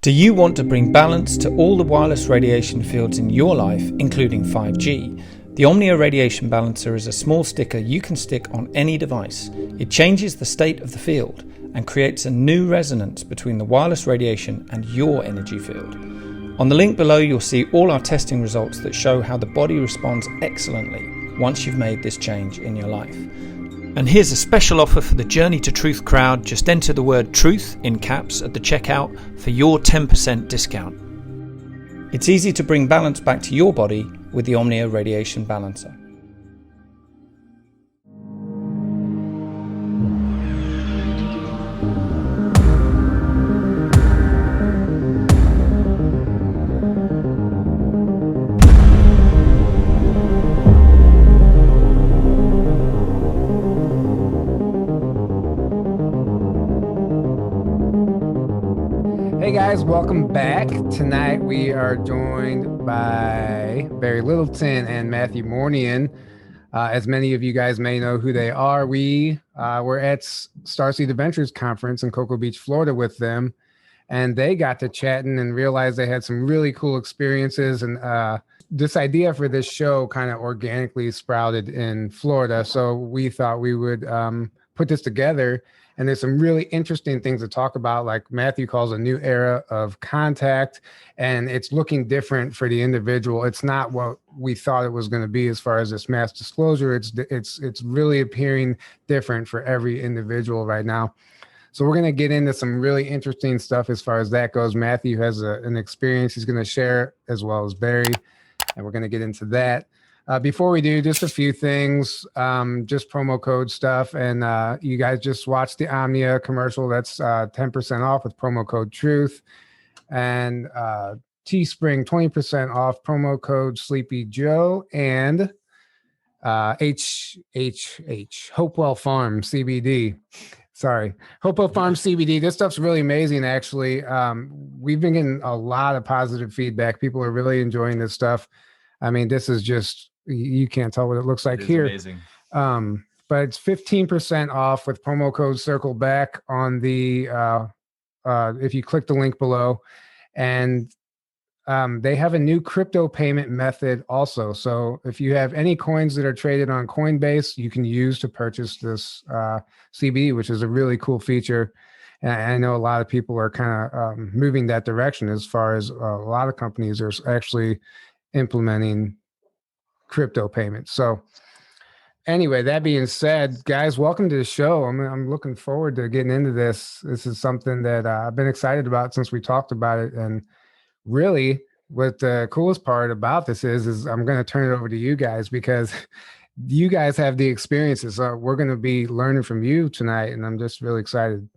Do you want to bring balance to all the wireless radiation fields in your life, including 5G? The Omnia Radiation Balancer is a small sticker you can stick on any device. It changes the state of the field and creates a new resonance between the wireless radiation and your energy field. On the link below, you'll see all our testing results that show how the body responds excellently once you've made this change in your life. And here's a special offer for the Journey to Truth crowd. Just enter the word truth in caps at the checkout for your 10% discount. It's easy to bring balance back to your body with the Omnia Radiation Balancer. Hey guys, welcome back. Tonight we are joined by Barry Littleton and Matthew Mournian. As many of you guys may know who they are, we were at Starseed Adventures Conference in Cocoa Beach, Florida with them, and they got to chatting and realized they had some really cool experiences. And this idea for this show kind of organically sprouted in Florida, so we thought we would put this together. And there's some really interesting things to talk about, like Matthew calls a new era of contact, and it's looking different for the individual. It's not what we thought it was going to be as far as this mass disclosure. It's really appearing different for every individual right now. So we're going to get into some really interesting stuff as far as that goes. Matthew has an experience he's going to share, as well as Barry, and we're going to get into that. Before we do, just a few things, just promo code stuff. And you guys just watched the Omnia commercial. That's 10% off with promo code TRUTH. And Teespring, 20% off, promo code Sleepy Joe. And Hopewell Farm CBD. Sorry, Hopewell Farm CBD. This stuff's really amazing, actually. We've been getting a lot of positive feedback. People are really enjoying this stuff. I mean, this is just, you can't tell what it looks like here. Amazing. But it's 15% off with promo code Circle Back on the, if you click the link below. And they have a new crypto payment method also. So if you have any coins that are traded on Coinbase, you can use to purchase this CBD, which is a really cool feature. And I know a lot of people are kind of moving that direction, as far as a lot of companies are actually implementing crypto payments. So anyway, that being said, guys, welcome to the show. I'm looking forward to getting into this. This is something that I've been excited about since we talked about it. And really, what the coolest part about this is I'm going to turn it over to you guys, because you guys have the experiences. So we're going to be learning from you tonight, and I'm just really excited.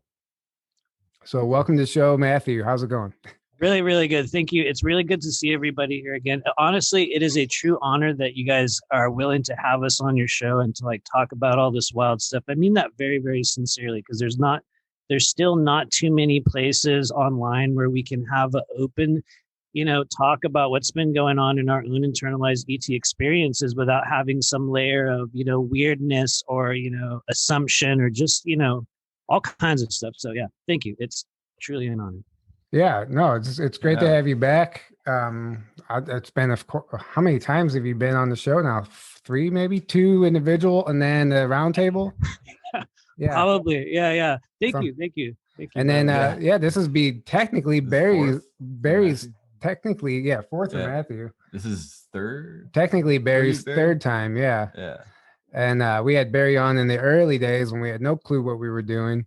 So welcome to the show, Matthew. How's it going? Really, really good. Thank you. It's really good to see everybody here again. Honestly, it is a true honor that you guys are willing to have us on your show and to talk about all this wild stuff. I mean that very, very sincerely, because there's still not too many places online where we can have an open, talk about what's been going on in our own internalized ET experiences without having some layer of, weirdness or, assumption or just, all kinds of stuff. So yeah, thank you. It's truly an honor. Yeah, no, it's great to have you back. It's been, how many times have you been on the show now? 3, maybe 2 individual, and then the roundtable. Yeah, probably. Yeah. Thank you. And then this is technically Barry's technically fourth for Matthew. This is third. Technically Barry's third time. Yeah. And we had Barry on in the early days when we had no clue what we were doing,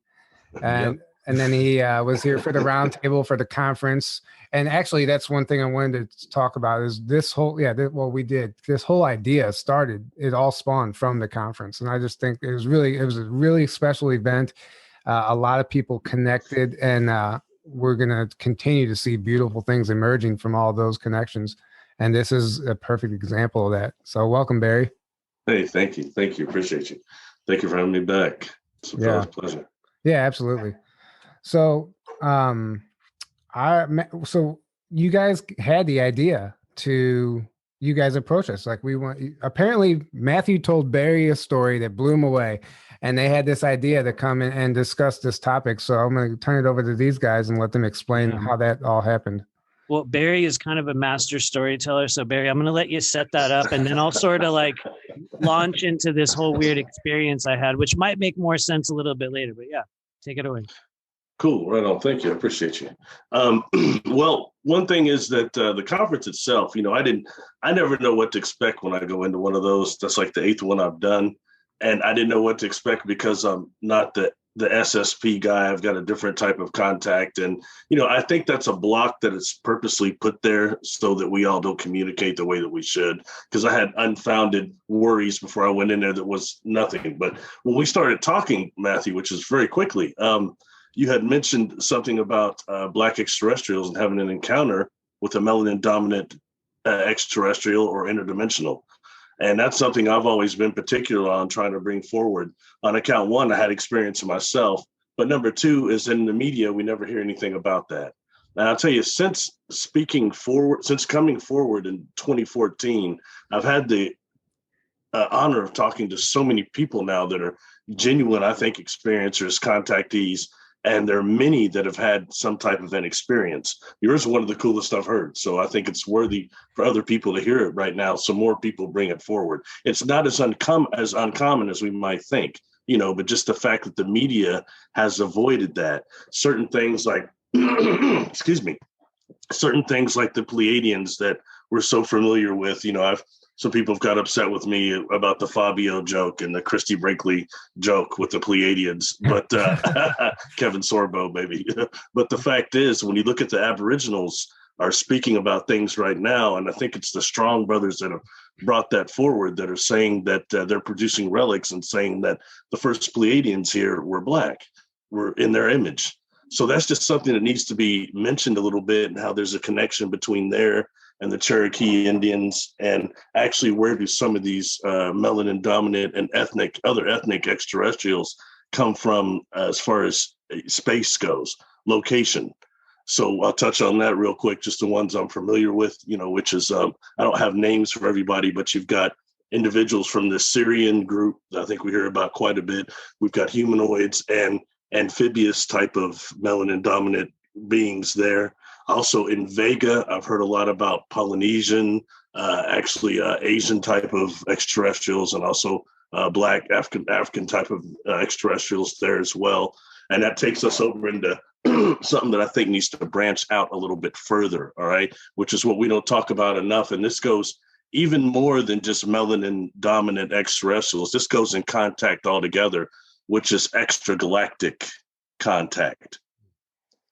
and then he was here for the roundtable for the conference. And actually, that's one thing I wanted to talk about is this whole, this whole idea started, it all spawned from the conference. And I just think it was a really special event. A lot of people connected, and we're going to continue to see beautiful things emerging from all those connections. And this is a perfect example of that. So welcome, Barry. Hey, thank you. Appreciate you. Thank you for having me back. It's a pleasure. Yeah, absolutely. So, so you guys had the idea to you guys approach us. Like, we want, apparently Matthew told Barry a story that blew him away, and they had this idea to come in and discuss this topic. So I'm going to turn it over to these guys and let them explain how that all happened. Well, Barry is kind of a master storyteller. So Barry, I'm going to let you set that up, and then I'll sort of like launch into this whole weird experience I had, which might make more sense a little bit later, but yeah, take it away. Cool. Right on. Thank you. I appreciate you. Well, one thing is that the conference itself, I never know what to expect when I go into one of those. That's like the 8th one I've done. And I didn't know what to expect because I'm not the SSP guy. I've got a different type of contact. And, I think that's a block that is purposely put there so that we all don't communicate the way that we should. Because I had unfounded worries before I went in there that was nothing. But when we started talking, Matthew, which is very quickly, you had mentioned something about Black extraterrestrials and having an encounter with a melanin dominant extraterrestrial or interdimensional. And that's something I've always been particular on trying to bring forward. On account one, I had experience myself. But number two is in the media, we never hear anything about that. And I'll tell you, since coming forward in 2014, I've had the honor of talking to so many people now that are genuine, I think, experiencers, contactees. And there are many that have had some type of an experience. Yours is one of the coolest I've heard. So I think it's worthy for other people to hear it right now. So more people bring it forward. It's not as uncommon as we might think, but just the fact that the media has avoided that. Certain things like, excuse me, certain things like the Pleiadians that we're so familiar with, some people have got upset with me about the Fabio joke and the Christy Brinkley joke with the Pleiadians, but Kevin Sorbo, baby. But the fact is, when you look at the Aboriginals are speaking about things right now, and I think it's the Strong brothers that have brought that forward that are saying that they're producing relics and saying that the first Pleiadians here were Black, were in their image. So that's just something that needs to be mentioned a little bit, and how there's a connection between there and the Cherokee Indians, and actually where do some of these melanin dominant and other ethnic extraterrestrials come from as far as space goes, location. So I'll touch on that real quick, just the ones I'm familiar with, which is, I don't have names for everybody, but you've got individuals from the Syrian group that I think we hear about quite a bit. We've got humanoids and amphibious type of melanin dominant beings there. Also in Vega, I've heard a lot about Polynesian, Asian type of extraterrestrials, and also Black African type of extraterrestrials there as well. And that takes us over into something that I think needs to branch out a little bit further, all right, which is what we don't talk about enough. And this goes even more than just melanin dominant extraterrestrials. This goes in contact altogether, which is extragalactic contact.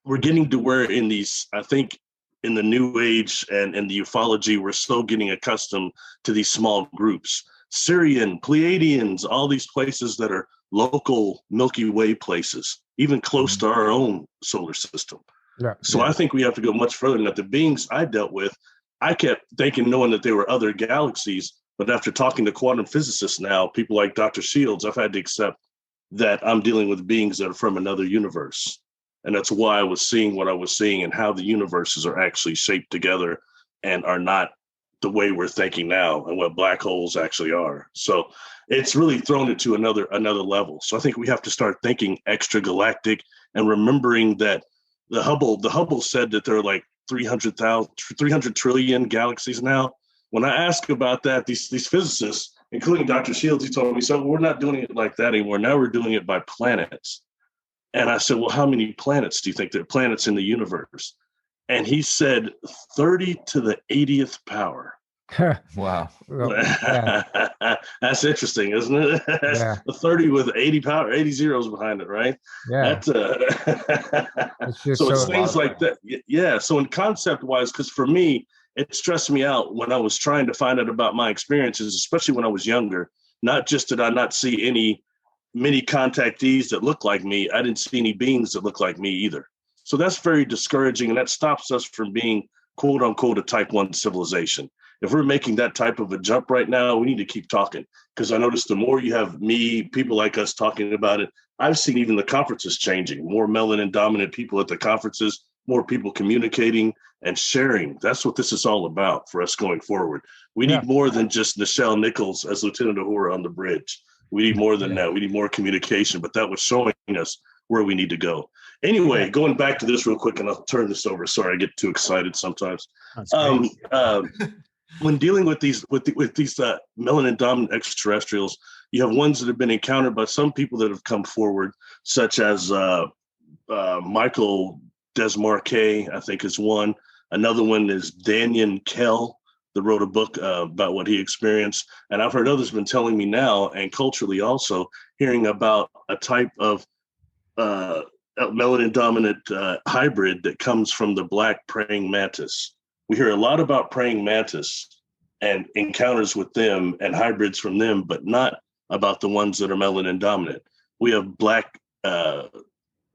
We're getting to where in these, I think in the New Age and in the ufology, we're so getting accustomed to these small groups. Syrian, Pleiadians, all these places that are local Milky Way places, even close to our own solar system. Yeah, so I think we have to go much further than that. The beings I dealt with, I kept thinking, knowing that they were other galaxies, but after talking to quantum physicists now, people like Dr. Shields, I've had to accept that I'm dealing with beings that are from another universe. And that's why I was seeing what I was seeing, and how the universes are actually shaped together and are not the way we're thinking now, and what black holes actually are. So it's really thrown it to another level. So I think we have to start thinking extragalactic and remembering that the Hubble said that there are like 300 trillion galaxies now. When I ask about that, these physicists, including Dr. Shields, he told me, so we're not doing it like that anymore. Now we're doing it by planets. And I said, well, how many planets do you think there are planets in the universe? And he said 30 to the 80th power. Wow. That's interesting, isn't it? Yeah. 30 with 80 zeros behind it, right? Yeah. So it's things like that. Yeah. So in concept wise, because for me, it stressed me out when I was trying to find out about my experiences, especially when I was younger. Not just did I not see many contactees that look like me, I didn't see any beings that look like me either. So that's very discouraging, and that stops us from being, quote unquote, a type 1 civilization. If we're making that type of a jump right now, we need to keep talking, because I noticed the more you have people like us talking about it, I've seen even the conferences changing, more melanin dominant people at the conferences, more people communicating and sharing. That's what this is all about for us going forward. We need more than just Nichelle Nichols as Lieutenant Uhura on the bridge. We need more than that. We need more communication, but that was showing us where we need to go. Anyway, going back to this real quick, and I'll turn this over. Sorry, I get too excited sometimes. When dealing with these melanin dominant extraterrestrials, you have ones that have been encountered by some people that have come forward, such as Michael Desmarquet, I think is one. Another one is Daniel Kell, that wrote a book about what he experienced. And I've heard others been telling me now, and culturally also, hearing about a type of melanin dominant hybrid that comes from the black praying mantis. We hear a lot about praying mantis and encounters with them and hybrids from them, but not about the ones that are melanin dominant. We have black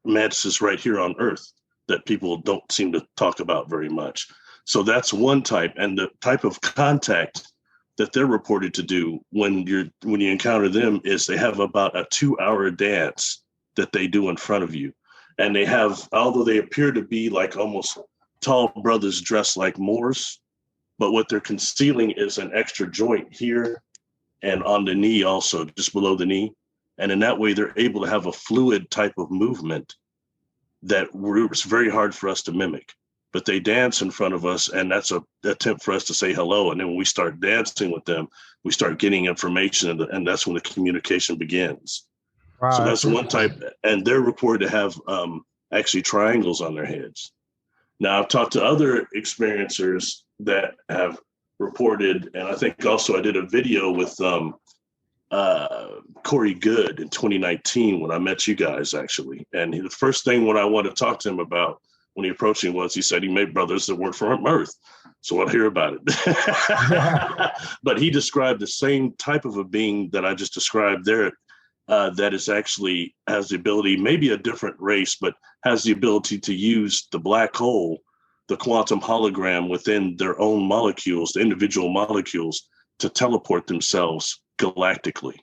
mantises right here on Earth that people don't seem to talk about very much. So that's one type, and the type of contact that they're reported to do when you encounter them is they have about a 2-hour dance that they do in front of you. And they have, although they appear to be like almost tall brothers dressed like Moors, but what they're concealing is an extra joint here and on the knee also, just below the knee. And in that way, they're able to have a fluid type of movement that it's very hard for us to mimic. But they dance in front of us, and that's an attempt for us to say hello. And then when we start dancing with them, we start getting information, and that's when the communication begins. Wow, so that's one type, and they're reported to have actually triangles on their heads. Now, I've talked to other experiencers that have reported, and I think also I did a video with Corey Good in 2019 when I met you guys, actually. And the first thing when I wanted to talk to him about when he approached me was, he said he made brothers that worked from Earth. So I'll hear about it. But he described the same type of a being that I just described there, that is actually has the ability, maybe a different race, but has the ability to use the black hole, the quantum hologram within their own molecules, the individual molecules, to teleport themselves galactically.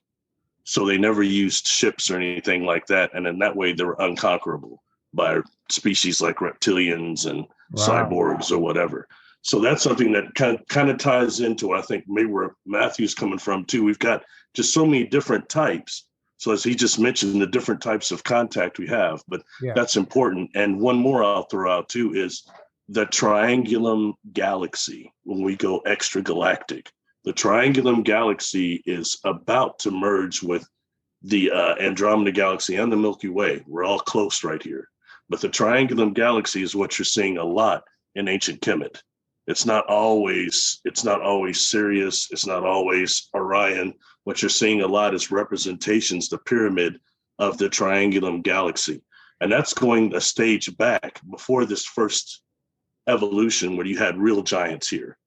So they never used ships or anything like that. And in that way, they were unconquerable by species like reptilians and cyborgs or whatever. So that's something that kind of ties into, I think, maybe where Matthew's coming from too. We've got just so many different types. So as he just mentioned, the different types of contact we have, but that's important. And one more I'll throw out too is the Triangulum Galaxy. When we go extra galactic, the Triangulum Galaxy is about to merge with the Andromeda Galaxy and the Milky Way. We're all close right here. But the Triangulum Galaxy is what you're seeing a lot in ancient Kemet. It's not always Sirius. It's not always Orion. What you're seeing a lot is representations, the pyramid of the Triangulum Galaxy. And that's going a stage back before this first evolution where you had real giants here.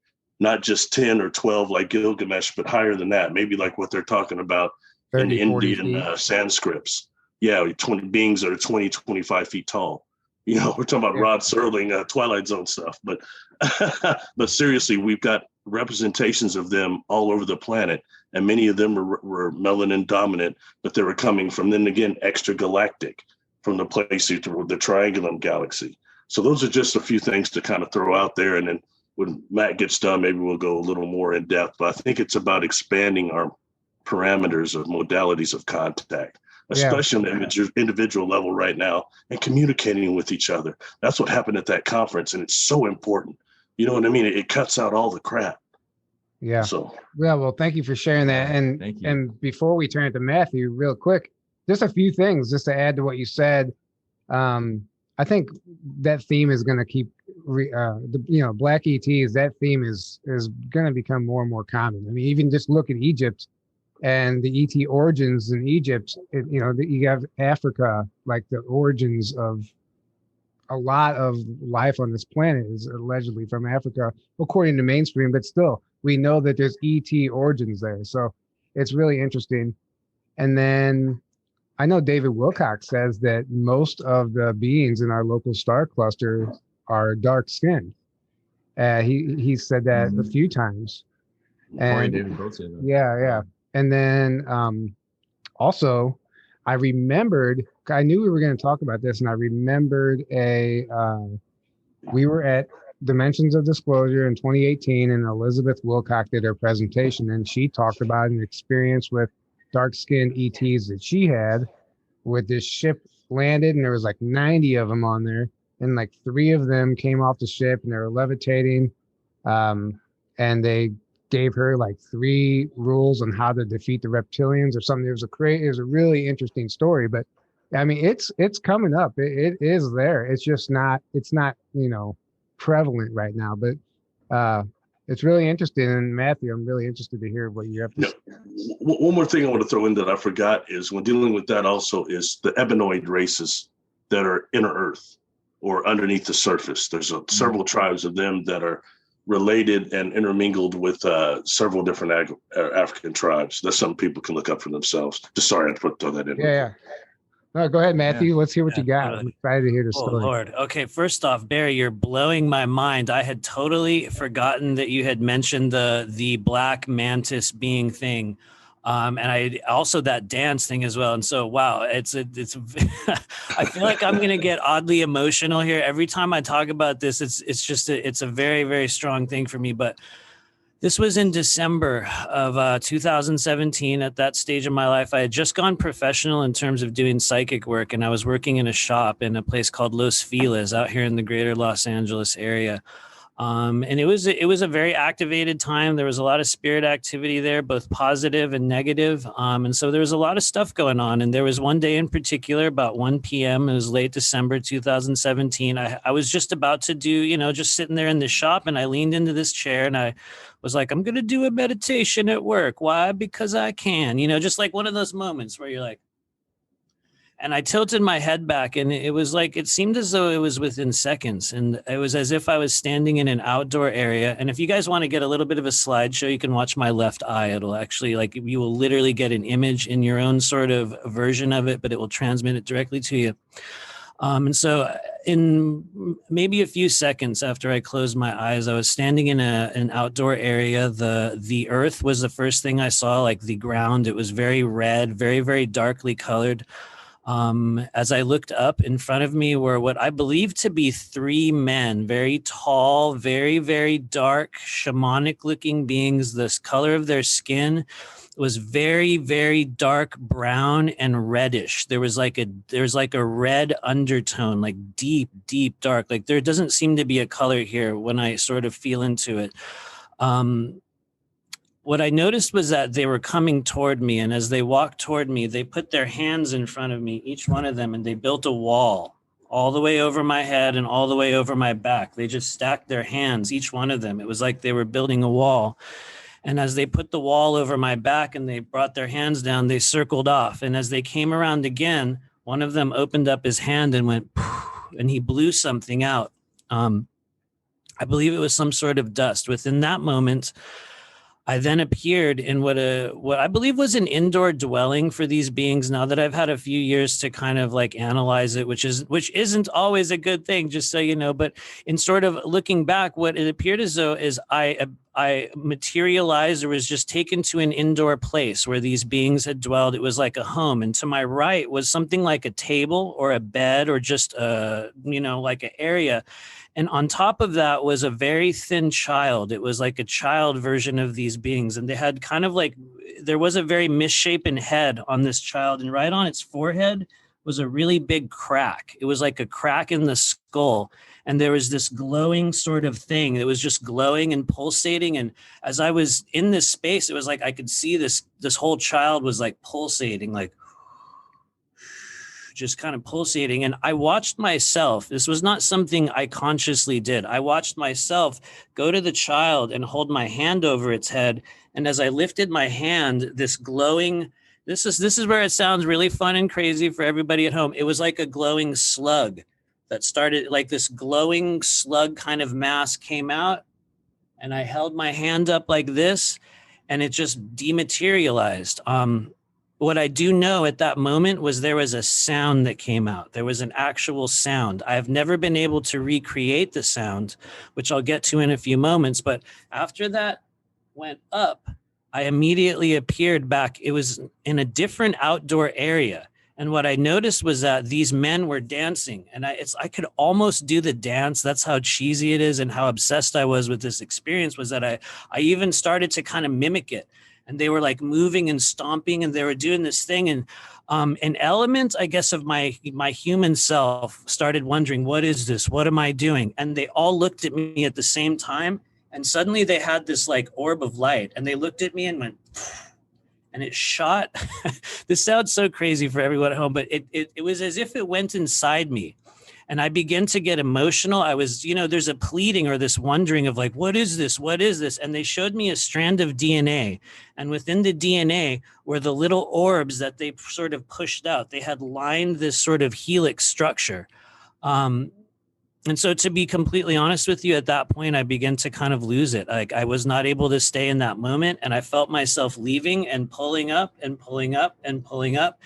Not just 10 or 12 like Gilgamesh, but higher than that. Maybe like what they're talking about 30, in the Indian Sanskrits. Yeah, 20 beings that are 20, 25 feet tall. You know, we're talking about Rod Serling, Twilight Zone stuff. But but seriously, we've got representations of them all over the planet. And many of them were melanin dominant, but they were coming from, then again, extragalactic, from the place the Triangulum Galaxy. So those are just a few things to kind of throw out there. And then when Matt gets done, maybe we'll go a little more in depth. But I think it's about expanding our parameters of modalities of contact, especially on the individual level right now, and communicating with each other. That's what happened at that conference, and it's so important. You know what I mean? It cuts out all the crap. Yeah. So well, thank you for sharing that. And before we turn it to Matthew, real quick, just a few things just to add to what you said. I think that theme is going to keep, Black ETs. That theme is going to become more and more common. I mean, even just look at Egypt and the ET origins in Egypt. You have Africa, like the origins of a lot of life on this planet is allegedly from Africa, according to mainstream. But still, we know that there's ET origins there. So it's really interesting. And then I know David Wilcox says that most of the beings in our local star cluster are dark skinned. He said that a few times. And David both said that. Yeah. And then also, I knew we were going to talk about this, and I remembered a We were at Dimensions of Disclosure in 2018, and Elizabeth Wilcock did her presentation, and she talked about an experience with dark-skinned ETs that she had, with this ship landed, and there was like 90 of them on there, and like 3 of them came off the ship, and they were levitating, and they gave her like 3 rules on how to defeat the reptilians or something. It was a really interesting story, but I mean, it's coming up. It is there. It's just not prevalent right now, but it's really interesting. And Matthew, I'm really interested to hear what you have to say. One more thing I want to throw in that I forgot is, when dealing with that also, is the ebenoid races that are inner Earth or underneath the surface. There's several tribes of them that are related and intermingled with several different African tribes. That's something people can look up for themselves. Just sorry, I had to throw that in. Yeah. No, go ahead, Matthew. Yeah. Let's hear what you got. Totally. I'm excited to hear the Oh, story. Lord. Okay, first off, Barry, you're blowing my mind. I had totally forgotten that you had mentioned the black mantis being thing. And I also that dance thing as well. And so, wow, it's I feel like I'm going to get oddly emotional here. Every time I talk about this, it's a very, very strong thing for me. But this was in December of 2017. At that stage of my life, I had just gone professional in terms of doing psychic work, and I was working in a shop in a place called Los Feliz out here in the greater Los Angeles area. And it was a very activated time. There was a lot of spirit activity there, both positive and negative. And so there was a lot of stuff going on. And there was one day in particular, about 1 p.m. It was late December 2017. I was just about to do, just sitting there in the shop, and I leaned into this chair and I was like, I'm going to do a meditation at work. Why? Because I can, just like one of those moments where you're like, and I tilted my head back, and it was like, it seemed as though it was within seconds. And it was as if I was standing in an outdoor area. And if you guys want to get a little bit of a slideshow, you can watch my left eye. It'll actually, you will literally get an image in your own sort of version of it, but it will transmit it directly to you. And so in maybe a few seconds after I closed my eyes, I was standing in an outdoor area. The earth was the first thing I saw, like the ground. It was very red, very, very darkly colored. As I looked up, in front of me were what I believe to be 3 men, very tall, very, very dark, shamanic looking beings. The color of their skin was very, very dark brown and reddish. There was like a red undertone, like deep, deep dark. Like there doesn't seem to be a color here when I sort of feel into it. What I noticed was that they were coming toward me, and as they walked toward me, they put their hands in front of me, each one of them, and they built a wall all the way over my head and all the way over my back. They just stacked their hands, each one of them. It was like they were building a wall. And as they put the wall over my back and they brought their hands down, they circled off. And as they came around again, one of them opened up his hand and went, and he blew something out. I believe it was some sort of dust. Within that moment, I then appeared in what I believe was an indoor dwelling for these beings. Now that I've had a few years to kind of analyze it, which isn't always a good thing, just so you know. But in sort of looking back, what it appeared as though is I materialized or was just taken to an indoor place where these beings had dwelled. It was like a home, and to my right was something like a table or a bed or just like an area. And on top of that was a very thin child. It was like a child version of these beings. And they had kind of there was a very misshapen head on this child. And right on its forehead was a really big crack. It was like a crack in the skull. And there was this glowing sort of thing that was just glowing and pulsating. And as I was in this space, it was like I could see this whole child was like pulsating, like just kind of pulsating. And I watched myself. This was not something I consciously did. I watched myself go to the child and hold my hand over its head. And as I lifted my hand, this glowing, this is where it sounds really fun and crazy for everybody at home. It was like a glowing slug that started, like this glowing slug kind of mass came out. And I held my hand up like this, and it just dematerialized. What I do know at that moment was there was a sound that came out. There was an actual sound. I've never been able to recreate the sound, which I'll get to in a few moments. But after that went up, I immediately appeared back. It was in a different outdoor area. And what I noticed was that these men were dancing, and I could almost do the dance. That's how cheesy it is, and how obsessed I was with this experience was that I even started to kind of mimic it. And they were like moving and stomping, and they were doing this thing. And an element, I guess, of my human self started wondering, what is this? What am I doing? And they all looked at me at the same time. And suddenly they had this like orb of light, and they looked at me and went, and it shot. This sounds so crazy for everyone at home, but it was as if it went inside me. And I began to get emotional. I was, there's a pleading or this wondering of like, what is this? What is this? And they showed me a strand of DNA. And within the DNA were the little orbs that they sort of pushed out. They had lined this sort of helix structure. And so to be completely honest with you, at that point, I began to kind of lose it. Like I was not able to stay in that moment. And I felt myself leaving and pulling up and pulling up and pulling up.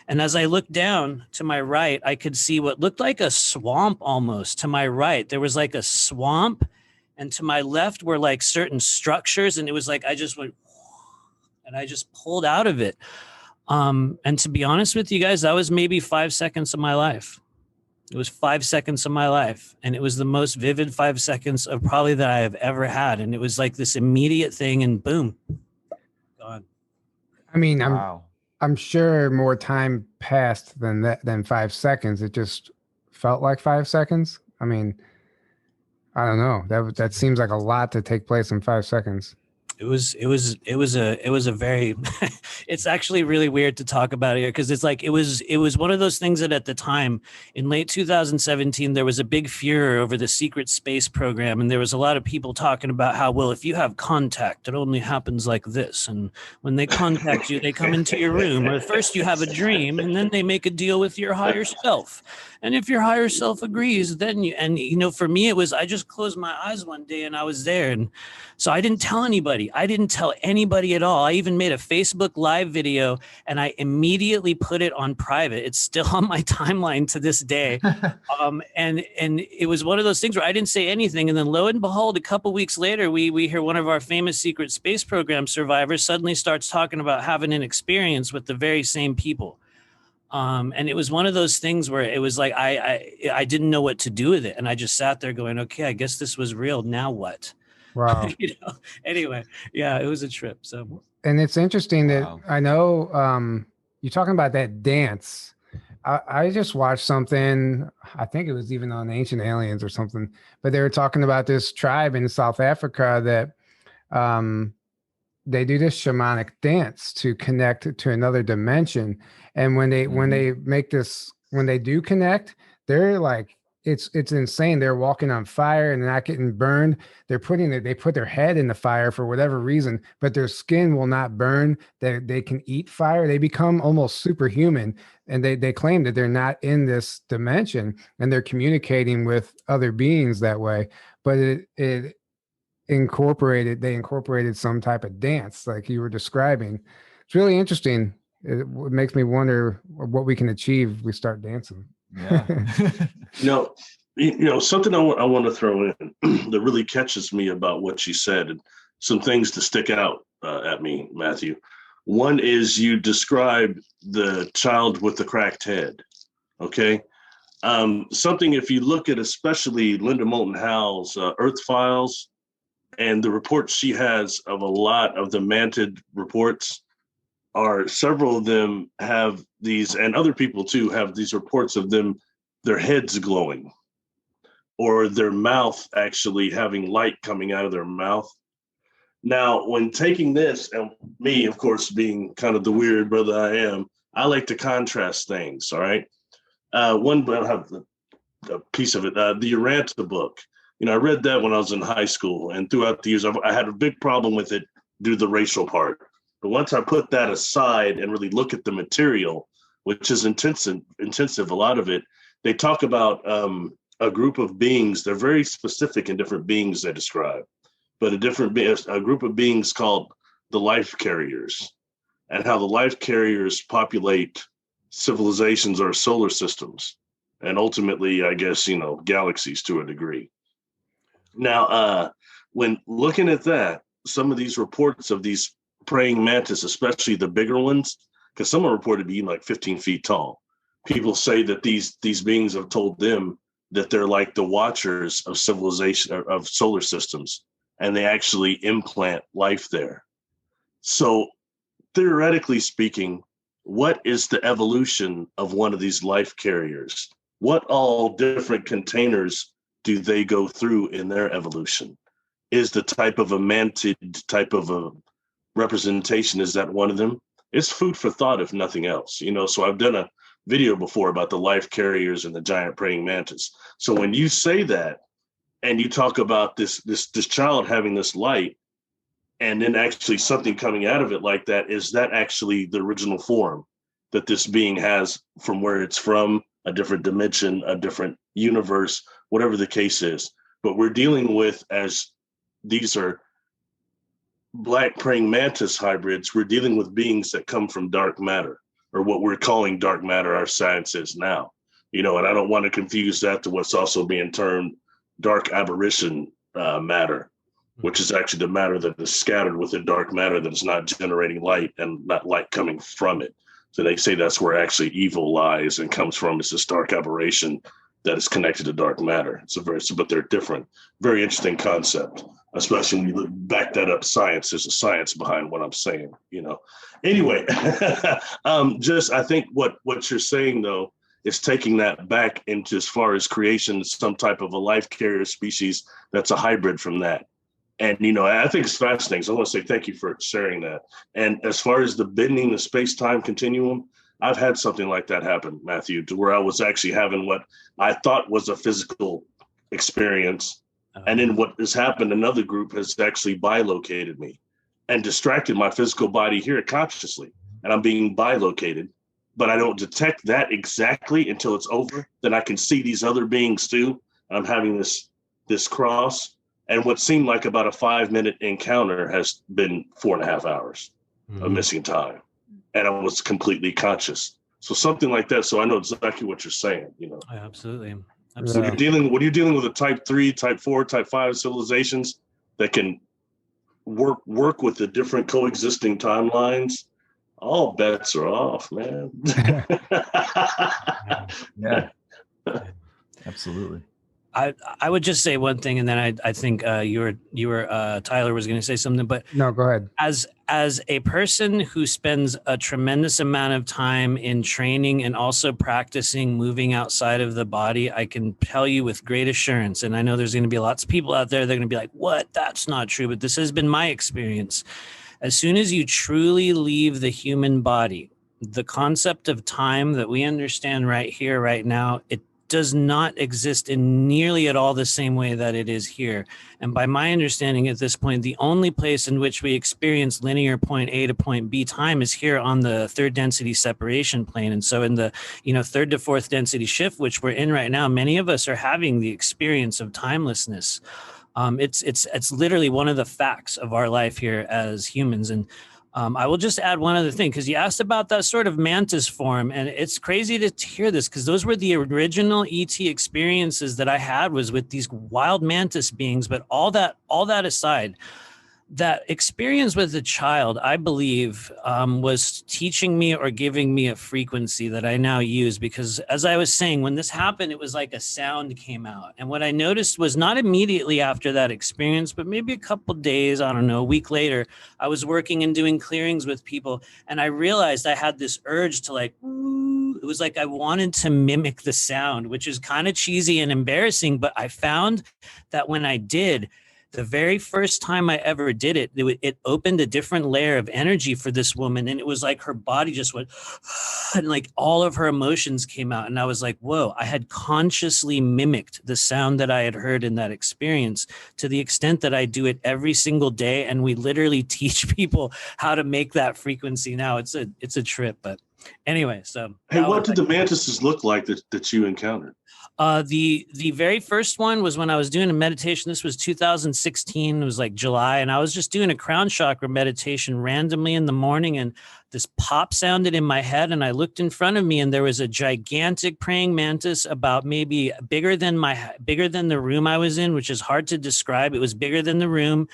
And as I looked down to my right, I could see what looked like a swamp almost. To my right, there was like a swamp. And to my left were like certain structures. And it was like I just went, and I just pulled out of it. And to be honest with you guys, that was maybe 5 seconds of my life. It was 5 seconds of my life, and it was the most vivid 5 seconds of probably that I have ever had. And it was like this immediate thing, and boom, gone. I mean, Wow. I'm sure more time passed than 5 seconds. It just felt like 5 seconds. I mean, I don't know. That seems like a lot to take place in 5 seconds. It was a very, it's actually really weird to talk about here because it's like, it was one of those things that at the time in late 2017, there was a big furor over the secret space program. And there was a lot of people talking about how, well, if you have contact, it only happens like this. And when they contact you, they come into your room, or first you have a dream and then they make a deal with your higher self. And if your higher self agrees, then for me, it was, I just closed my eyes one day and I was there. And so I didn't tell anybody. I didn't tell anybody at all. I even made a Facebook Live video and I immediately put it on private. It's still on my timeline to this day. And it was one of those things where I didn't say anything. And then lo and behold, a couple weeks later, we hear one of our famous secret space program survivors suddenly starts talking about having an experience with the very same people. And it was one of those things where it was like, I didn't know what to do with it. And I just sat there going, okay, I guess this was real. Now what? Wow. Anyway, yeah, it was a trip. So, and it's interesting that Wow. I know you're talking about that dance. I just watched something, I think it was even on Ancient Aliens or something, but they were talking about this tribe in South Africa that they do this shamanic dance to connect to another dimension. And when they make this, when they do connect, they're like, it's insane. They're walking on fire and not getting burned. They put their head in the fire for whatever reason, but their skin will not burn. They can eat fire. They become almost superhuman. And they claim that they're not in this dimension and they're communicating with other beings that way. But they incorporated some type of dance like you were describing. It's really interesting. It makes me wonder what we can achieve if we start dancing. Yeah. Something I want to throw in that really catches me about what she said, and some things to stick out at me, Matthew. One is you describe the child with the cracked head. Okay. Something, if you look at especially Linda Moulton Howe's Earth Files and the reports she has of a lot of the mantid reports, are several of them have these, and other people too have these reports of them, their heads glowing or their mouth actually having light coming out of their mouth. Now, when taking this, and me, of course, being kind of the weird brother I am, I like to contrast things. All right. One, I'll have a piece of it, the Uranta book. I read that when I was in high school, and throughout the years, I had a big problem with it due to the racial part. But once I put that aside and really look at the material, which is intensive, a lot of it, they talk about a group of beings. They're very specific in different beings they describe, but a group of beings called the life carriers, and how the life carriers populate civilizations or solar systems, and ultimately, I guess, galaxies to a degree. Now, when looking at that, some of these reports of these praying mantis, especially the bigger ones, because some are reported to be like 15 feet tall. People say that these beings have told them that they're like the watchers of civilization, of solar systems, and they actually implant life there. So theoretically speaking, what is the evolution of one of these life carriers? What all different containers do they go through in their evolution? Is the type of a mantid type of a representation, is that one of them? It's food for thought, if nothing else. So I've done a video before about the life carriers and the giant praying mantis. So when you say that and you talk about this child having this light, and then actually something coming out of it like that, is that actually the original form that this being has from where it's from, a different dimension, a different universe, whatever the case is? But we're dealing with, as these are black praying mantis hybrids, we're dealing with beings that come from dark matter, or what we're calling dark matter, our science is now. And I don't want to confuse that to what's also being termed dark aberration matter, which is actually the matter that is scattered within dark matter that is not generating light and not light coming from it. So they say that's where actually evil lies and comes from. It's this dark aberration that is connected to dark matter. But they're different. Very interesting concept, especially when you back that up science. There's a science behind what I'm saying, Anyway, I think what you're saying, though, is taking that back into, as far as creation, some type of a life carrier species that's a hybrid from that. And, I think it's fascinating. So I want to say thank you for sharing that. And as far as the bending the space-time continuum, I've had something like that happen, Matthew, to where I was actually having what I thought was a physical experience. And then what has happened, another group has actually bilocated me and distracted my physical body here consciously. And I'm being bilocated, but I don't detect that exactly until it's over. Then I can see these other beings too. I'm having this cross. And what seemed like about a 5-minute encounter has been 4.5 hours of missing time. And I was completely conscious. So something like that. So I know exactly what you're saying, Absolutely. When you're dealing with a type 3, type 4, type 5 civilizations that can work with the different coexisting timelines, all bets are off, man. Yeah. Absolutely. I would just say one thing, and then I think you were Tyler was going to say something, but no, go ahead. As a person who spends a tremendous amount of time in training and also practicing moving outside of the body, I can tell you with great assurance, and I know there's going to be lots of people out there that are going to be like, "What? That's not true," but this has been my experience. As soon as you truly leave the human body, the concept of time that we understand right here, right now, it does not exist in nearly at all the same way that it is here. And by my understanding at this point, the only place in which we experience linear point A to point B time is here on the third density separation plane. And so in the third to fourth density shift, which we're in right now, many of us are having the experience of timelessness. It's literally one of the facts of our life here as humans. And I will just add one other thing, because you asked about that sort of mantis form, and it's crazy to hear this, because those were the original ET experiences that I had, was with these wild mantis beings. But all that aside, that experience with the child, I believe, was teaching me or giving me a frequency that I now use. Because as I was saying, when this happened, it was like a sound came out. And what I noticed was not immediately after that experience, but maybe a couple days, I don't know, a week later, I was working and doing clearings with people. And I realized I had this urge to it was like I wanted to mimic the sound, which is kind of cheesy and embarrassing. But I found that when I did, the very first time I ever did it, it opened a different layer of energy for this woman. And it was like her body just went, and like all of her emotions came out. And I was like, whoa, I had consciously mimicked the sound that I had heard in that experience, to the extent that I do it every single day. And we literally teach people how to make that frequency now. It's a trip. But anyway, so. Hey, what did the mantises look like that you encountered? The very first one was when I was doing a meditation. This was 2016. It was like July, and I was just doing a crown chakra meditation randomly in the morning, and this pop sounded in my head, and I looked in front of me, and there was a gigantic praying mantis, about maybe bigger than the room I was in, which is hard to describe. It was bigger than the room.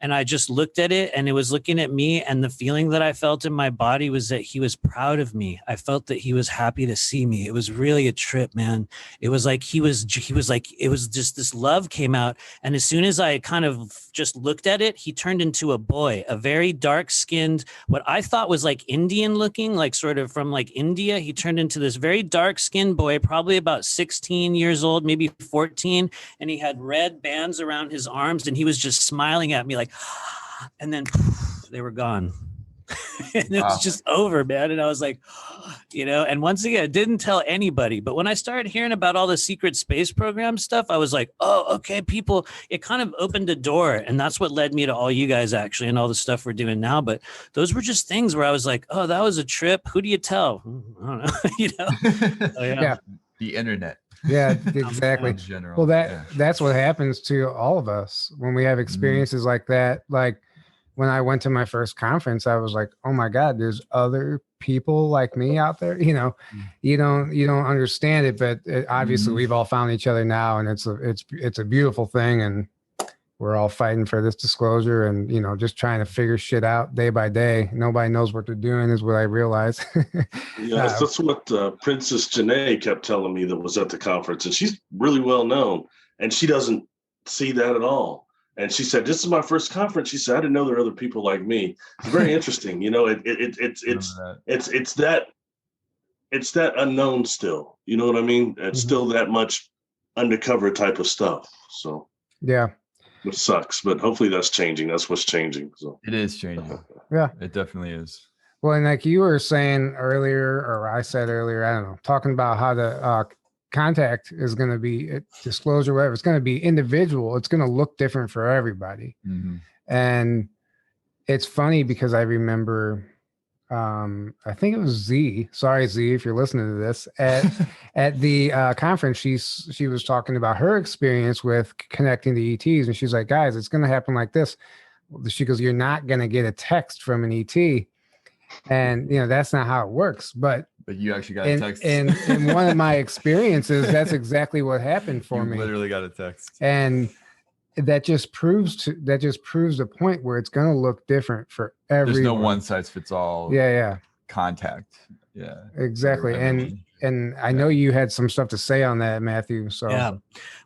And I just looked at it, and it was looking at me, and the feeling that I felt in my body was that he was proud of me. I felt that he was happy to see me. It was really a trip, man. It was like he was like, it was just this love came out. And as soon as I kind of just looked at it, he turned into a boy, a very dark skinned, what I thought was like Indian looking, like sort of from like India. He turned into this very dark skinned boy, probably about 16 years old, maybe 14. And he had red bands around his arms, and he was just smiling at me like, and then they were gone. And it was just over, man. And I was like, and once again, I didn't tell anybody. But when I started hearing about all the secret space program stuff, I was like, oh, okay, people, it kind of opened a door. And that's what led me to all you guys, actually, and all the stuff we're doing now. But those were just things where I was like, oh, that was a trip. Who do you tell? I don't know. So, yeah. The internet. Yeah, exactly. In general. Well, that's what happens to all of us when we have experiences like that. Like when I went to my first conference, I was like, oh my God, there's other people like me out there. You don't understand it, but obviously we've all found each other now, and it's a beautiful thing. And we're all fighting for this disclosure and, just trying to figure shit out day by day. Nobody knows what they're doing is what I realize. Yes, that's what Princess Janae kept telling me that was at the conference. And she's really well known, and she doesn't see that at all. And she said, this is my first conference. She said, I didn't know there were other people like me. It's very interesting. It's that unknown still. You know what I mean? It's still that much undercover type of stuff. So, yeah. It sucks, but hopefully that's changing. That's what's changing. So it is changing. Yeah, it definitely is. Well, and like you were saying earlier, or I said earlier, I don't know, talking about how the contact is going to be disclosure, whatever. It's going to be individual. It's going to look different for everybody. Mm-hmm. And it's funny because I remember, I think it was Z. Sorry, Z, if you're listening to this at the conference, she was talking about her experience with connecting the ETs, and she's like, guys, it's going to happen like this. She goes, you're not going to get a text from an ET, and that's not how it works. But you actually got a text. In one of my experiences, that's exactly what happened for me. Literally got a text, and that just proves the point where it's going to look different for everyone. There's no one size fits all. Yeah. Contact. Yeah. Exactly. And I know you had some stuff to say on that, Matthew. So yeah.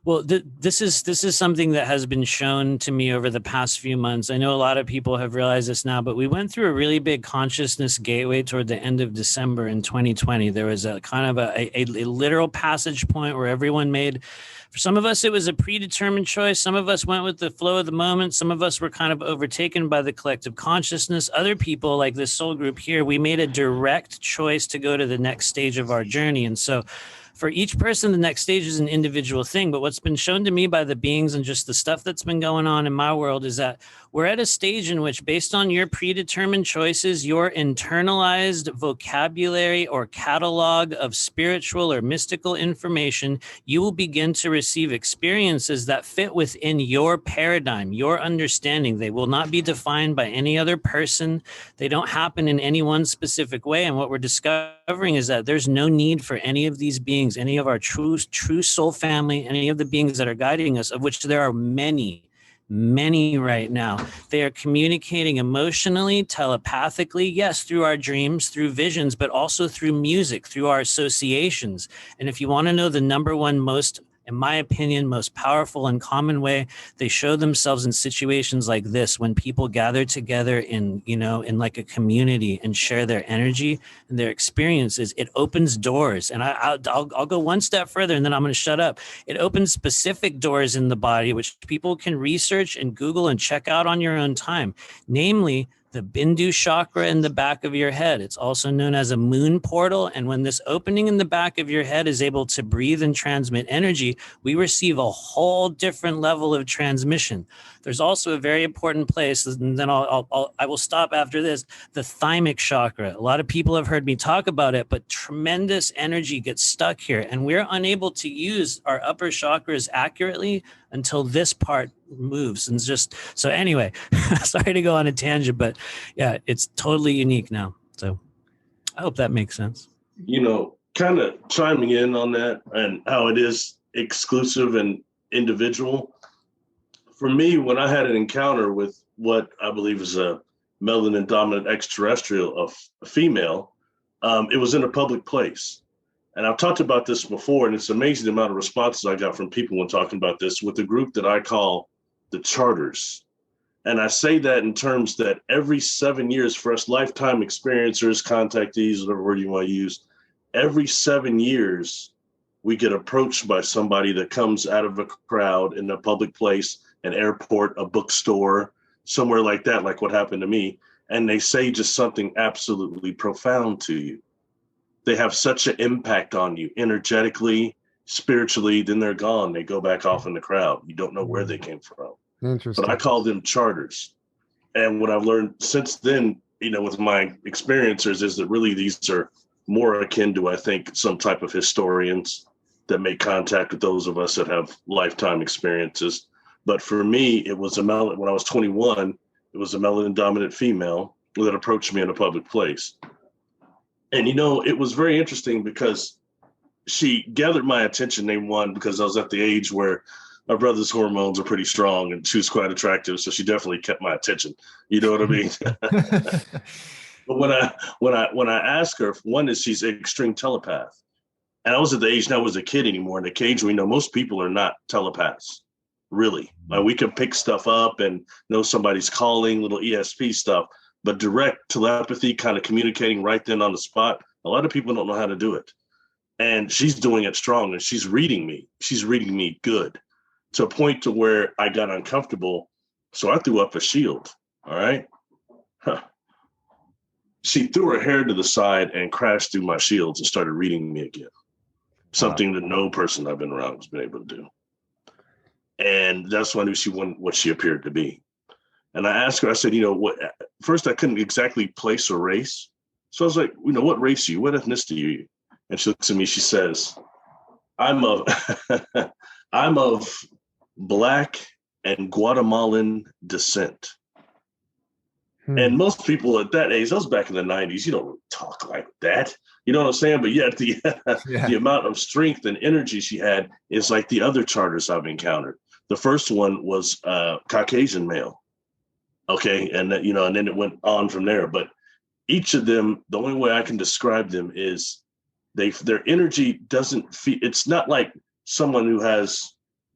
Well, this is something that has been shown to me over the past few months. I know a lot of people have realized this now, but we went through a really big consciousness gateway toward the end of December in 2020. There was a kind of a literal passage point where everyone made. For some of us, it was a predetermined choice. Some of us went with the flow of the moment. Some of us were kind of overtaken by the collective consciousness. Other people, like this soul group here, we made a direct choice to go to the next stage of our journey. And so for each person, the next stage is an individual thing. But what's been shown to me by the beings and just the stuff that's been going on in my world is that we're at a stage in which, based on your predetermined choices, your internalized vocabulary or catalog of spiritual or mystical information, you will begin to receive experiences that fit within your paradigm, your understanding. They will not be defined by any other person. They don't happen in any one specific way. And what we're discovering is that there's no need for any of these beings, any of our true soul family, any of the beings that are guiding us, of which there are many right now. They are communicating emotionally, telepathically, yes, through our dreams, through visions, but also through music, through our associations. And if you want to know the number one most, in my opinion, most powerful and common way, they show themselves in situations like this, when people gather together in like a community and share their energy and their experiences. It opens doors. And I'll go one step further, and then I'm going to shut up. It opens specific doors in the body, which people can research and Google and check out on your own time. Namely, the Bindu Chakra in the back of your head. It's also known as a moon portal. And when this opening in the back of your head is able to breathe and transmit energy, we receive a whole different level of transmission. There's also a very important place, and then I will stop after this, the Thymic Chakra. A lot of people have heard me talk about it, but tremendous energy gets stuck here, and we're unable to use our upper chakras accurately until this part moves. And so anyway, sorry to go on a tangent, but yeah, it's totally unique now. So I hope that makes sense. Kind of chiming in on that and how it is exclusive and individual. For me, when I had an encounter with what I believe is a melanin dominant extraterrestrial, a female, it was in a public place. And I've talked about this before, and it's amazing the amount of responses I got from people when talking about this with a group that I call the Charters. And I say that in terms that every 7 years for us lifetime experiencers, contactees, whatever word you want to use, every 7 years, we get approached by somebody that comes out of a crowd in a public place, an airport, a bookstore, somewhere like that, like what happened to me. And they say just something absolutely profound to you. They have such an impact on you energetically, spiritually, then they're gone. They go back off in the crowd. You don't know where they came from. Interesting. But I call them Charters. And what I've learned since then, with my experiencers is that really these are more akin to, I think, some type of historians that make contact with those of us that have lifetime experiences. But for me, it was when I was 21, it was a melanin dominant female that approached me in a public place. And, it was very interesting because she gathered my attention, name one, because I was at the age where my brother's hormones are pretty strong and she was quite attractive. So she definitely kept my attention. You know what I mean? But when I asked her, one is she's an extreme telepath. And I was at the age, now I was a kid anymore. In the cage, we know most people are not telepaths, really. Like we can pick stuff up and know somebody's calling, little ESP stuff. But direct telepathy, kind of communicating right then on the spot, a lot of people don't know how to do it. And she's doing it strong, and she's reading me. She's reading me good, to a point to where I got uncomfortable. So I threw up a shield, all right? She threw her hair to the side and crashed through my shields and started reading me again, something that no person I've been around has been able to do. And that's when I knew she wasn't what she appeared to be. And I asked her, I said, what? First, I couldn't exactly place a race. So I was like, what race are you? What ethnicity are you? And she looks at me, she says, I'm of Black and Guatemalan descent. And most people at that age, that was back in the 90s, you don't talk like that. You know what I'm saying? But yet the amount of strength and energy she had is like the other Charters I've encountered. The first one was Caucasian male. Okay. And that, and then it went on from there. But each of them, the only way I can describe them is their energy doesn't feel, it's not like someone who has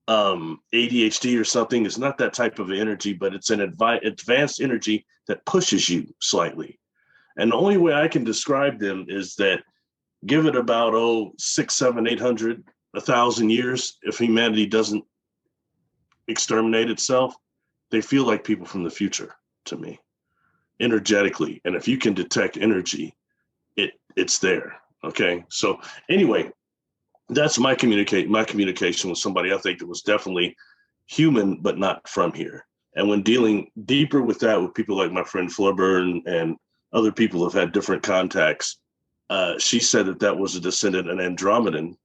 ADHD or something. It's not that type of energy, but it's an advanced energy that pushes you slightly. And the only way I can describe them is that give it about 600, 700, 800, 1,000 years, if humanity doesn't exterminate itself, they feel like people from the future to me, energetically. And if you can detect energy, it's there. Okay. So anyway, that's my communication with somebody I think that was definitely human, but not from here. And when dealing deeper with that, with people like my friend Flubber and other people who've had different contacts, she said that was a descendant, an Andromedan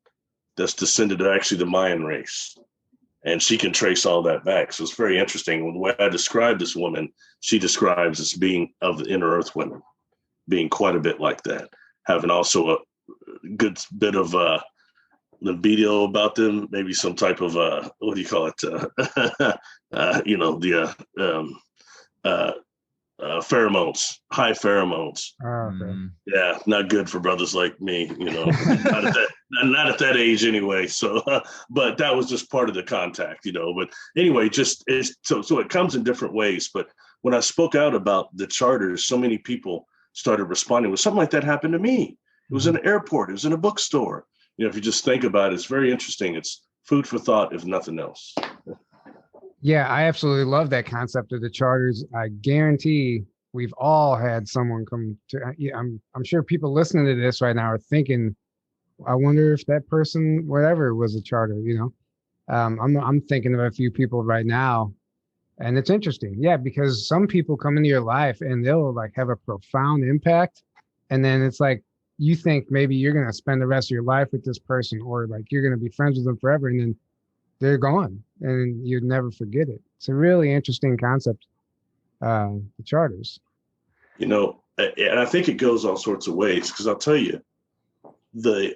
that's descended to actually the Mayan race. And she can trace all that back. So it's very interesting. The way I describe this woman, she describes as being of the inner earth women, being quite a bit like that, having also a good bit of libido about them, maybe some type of, what do you call it? Pheromones, high pheromones. Oh, okay. Yeah, not good for brothers like me, not at that age anyway. So, but that was just part of the contact, But anyway, so it comes in different ways. But when I spoke out about the Charters, so many people started responding. Well, something like that happened to me. It was in an airport. It was in a bookstore. If you just think about it, it's very interesting. It's food for thought, if nothing else. Yeah, I absolutely love that concept of the Charters. I guarantee we've all had someone come to. I'm sure people listening to this right now are thinking, I wonder if that person, whatever, was a Charter. I'm thinking of a few people right now, and it's interesting. Yeah, because some people come into your life and they'll like have a profound impact, and then it's like you think maybe you're gonna spend the rest of your life with this person, or like you're gonna be friends with them forever, and then they're gone and you'd never forget it. It's a really interesting concept, the Charters. And I think it goes all sorts of ways, because I'll tell you, the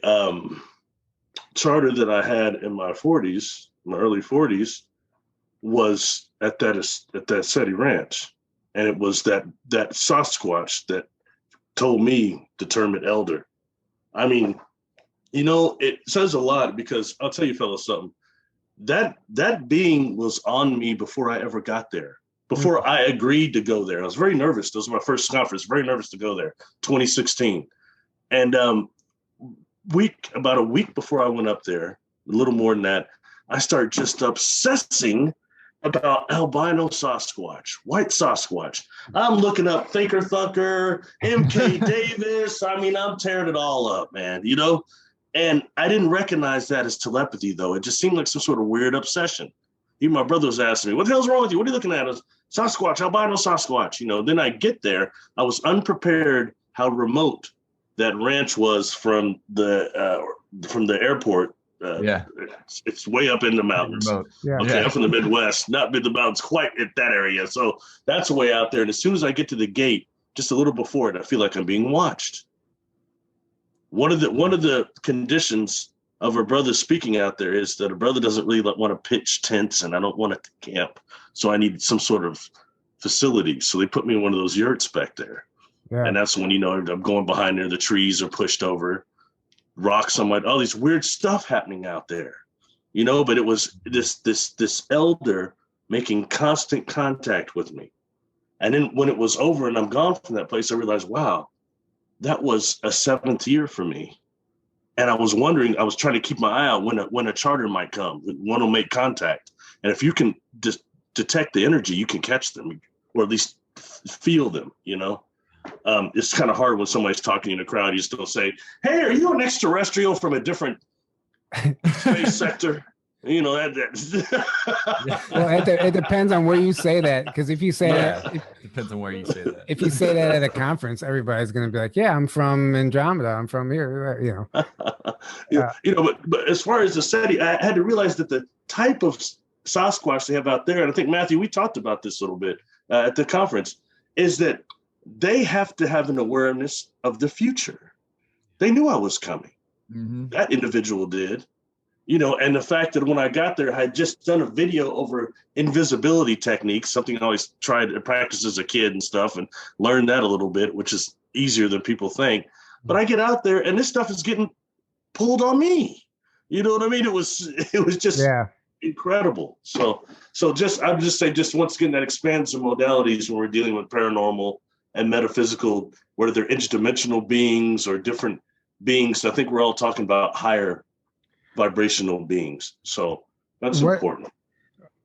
Charter that I had in my early 40s, was at that SETI ranch, and it was that Sasquatch that told me the term elder. I mean, you know, it says a lot, because I'll tell you fellas something. That being was on me before I ever got there. Before I agreed to go there, I was very nervous. This was my first conference. Very nervous to go there, 2016, and about a week before I went up there, a little more than that, I started just obsessing about albino Sasquatch, white Sasquatch. I'm looking up Thinker Thunker, MK Davis. I mean, I'm tearing it all up, man, you know? And I didn't recognize that as telepathy, though. It just seemed like some sort of weird obsession. Even my brother was asking me, what the hell's wrong with you? What are you looking at? Sasquatch, albino Sasquatch. You know, then I get there. I was unprepared how remote that ranch was from the airport. It's way up in the mountains. Okay, I'm from the Midwest, not in the mountains quite at that area. So that's way out there. And as soon as I get to the gate, just a little before it, I feel like I'm being watched. One of the conditions of a brother speaking out there is that a brother doesn't really want to pitch tents, and I don't want to camp. So I need some sort of facility. So they put me in one of those yurts back there. Yeah. And that's when, you know, I'm going behind there, the trees are pushed over, rocks. I'm like, all these weird stuff happening out there, you know, but it was this elder making constant contact with me. And then when it was over and I'm gone from that place, I realized, wow, that was a seventh year for me. And I was wondering, I was trying to keep my eye out when a charter might come, one will make contact. And if you can just detect the energy, you can catch them, or at least feel them, you know? It's kind of hard when somebody's talking in a crowd, you still say, hey, are you an extraterrestrial from a different space sector? You know, well, it depends on where you say that. Because if you say that, it depends on where you say that. If you say that at a conference, everybody's going to be like, yeah, I'm from Andromeda. I'm from here, you know. You know, but as far as the SETI, I had to realize that the type of Sasquatch they have out there, and I think, Matthew, we talked about this a little bit at the conference, is that they have to have an awareness of the future. They knew I was coming. Mm-hmm. That individual did. You know, and the fact that when I got there, I had just done a video over invisibility techniques, something I always tried to practice as a kid and stuff, and learned that a little bit, which is easier than people think. But I get out there and this stuff is getting pulled on me. You know what I mean? It was just incredible. So I would just say, just once again, that expands the modalities when we're dealing with paranormal and metaphysical, whether they're interdimensional beings or different beings. I think we're all talking about higher vibrational beings. So that's important.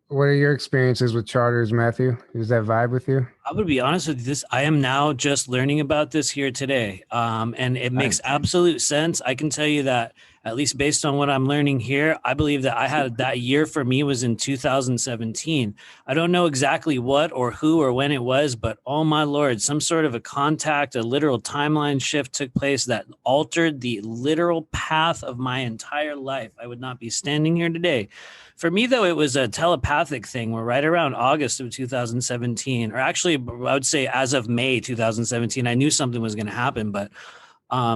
What are your experiences with charters, Matthew? Is that vibe with you? I would be honest with you, I am now just learning about this here today. And it makes absolute sense. I can tell you that, at least based on what I'm learning here, I believe that I had that year for me was in 2017. I don't know exactly what or who or when it was, but oh my Lord, some sort of a contact, a literal timeline shift took place that altered the literal path of my entire life. I would not be standing here today. For me, though, it was a telepathic thing where right around August of 2017, or actually, I would say as of May 2017, I knew something was going to happen, but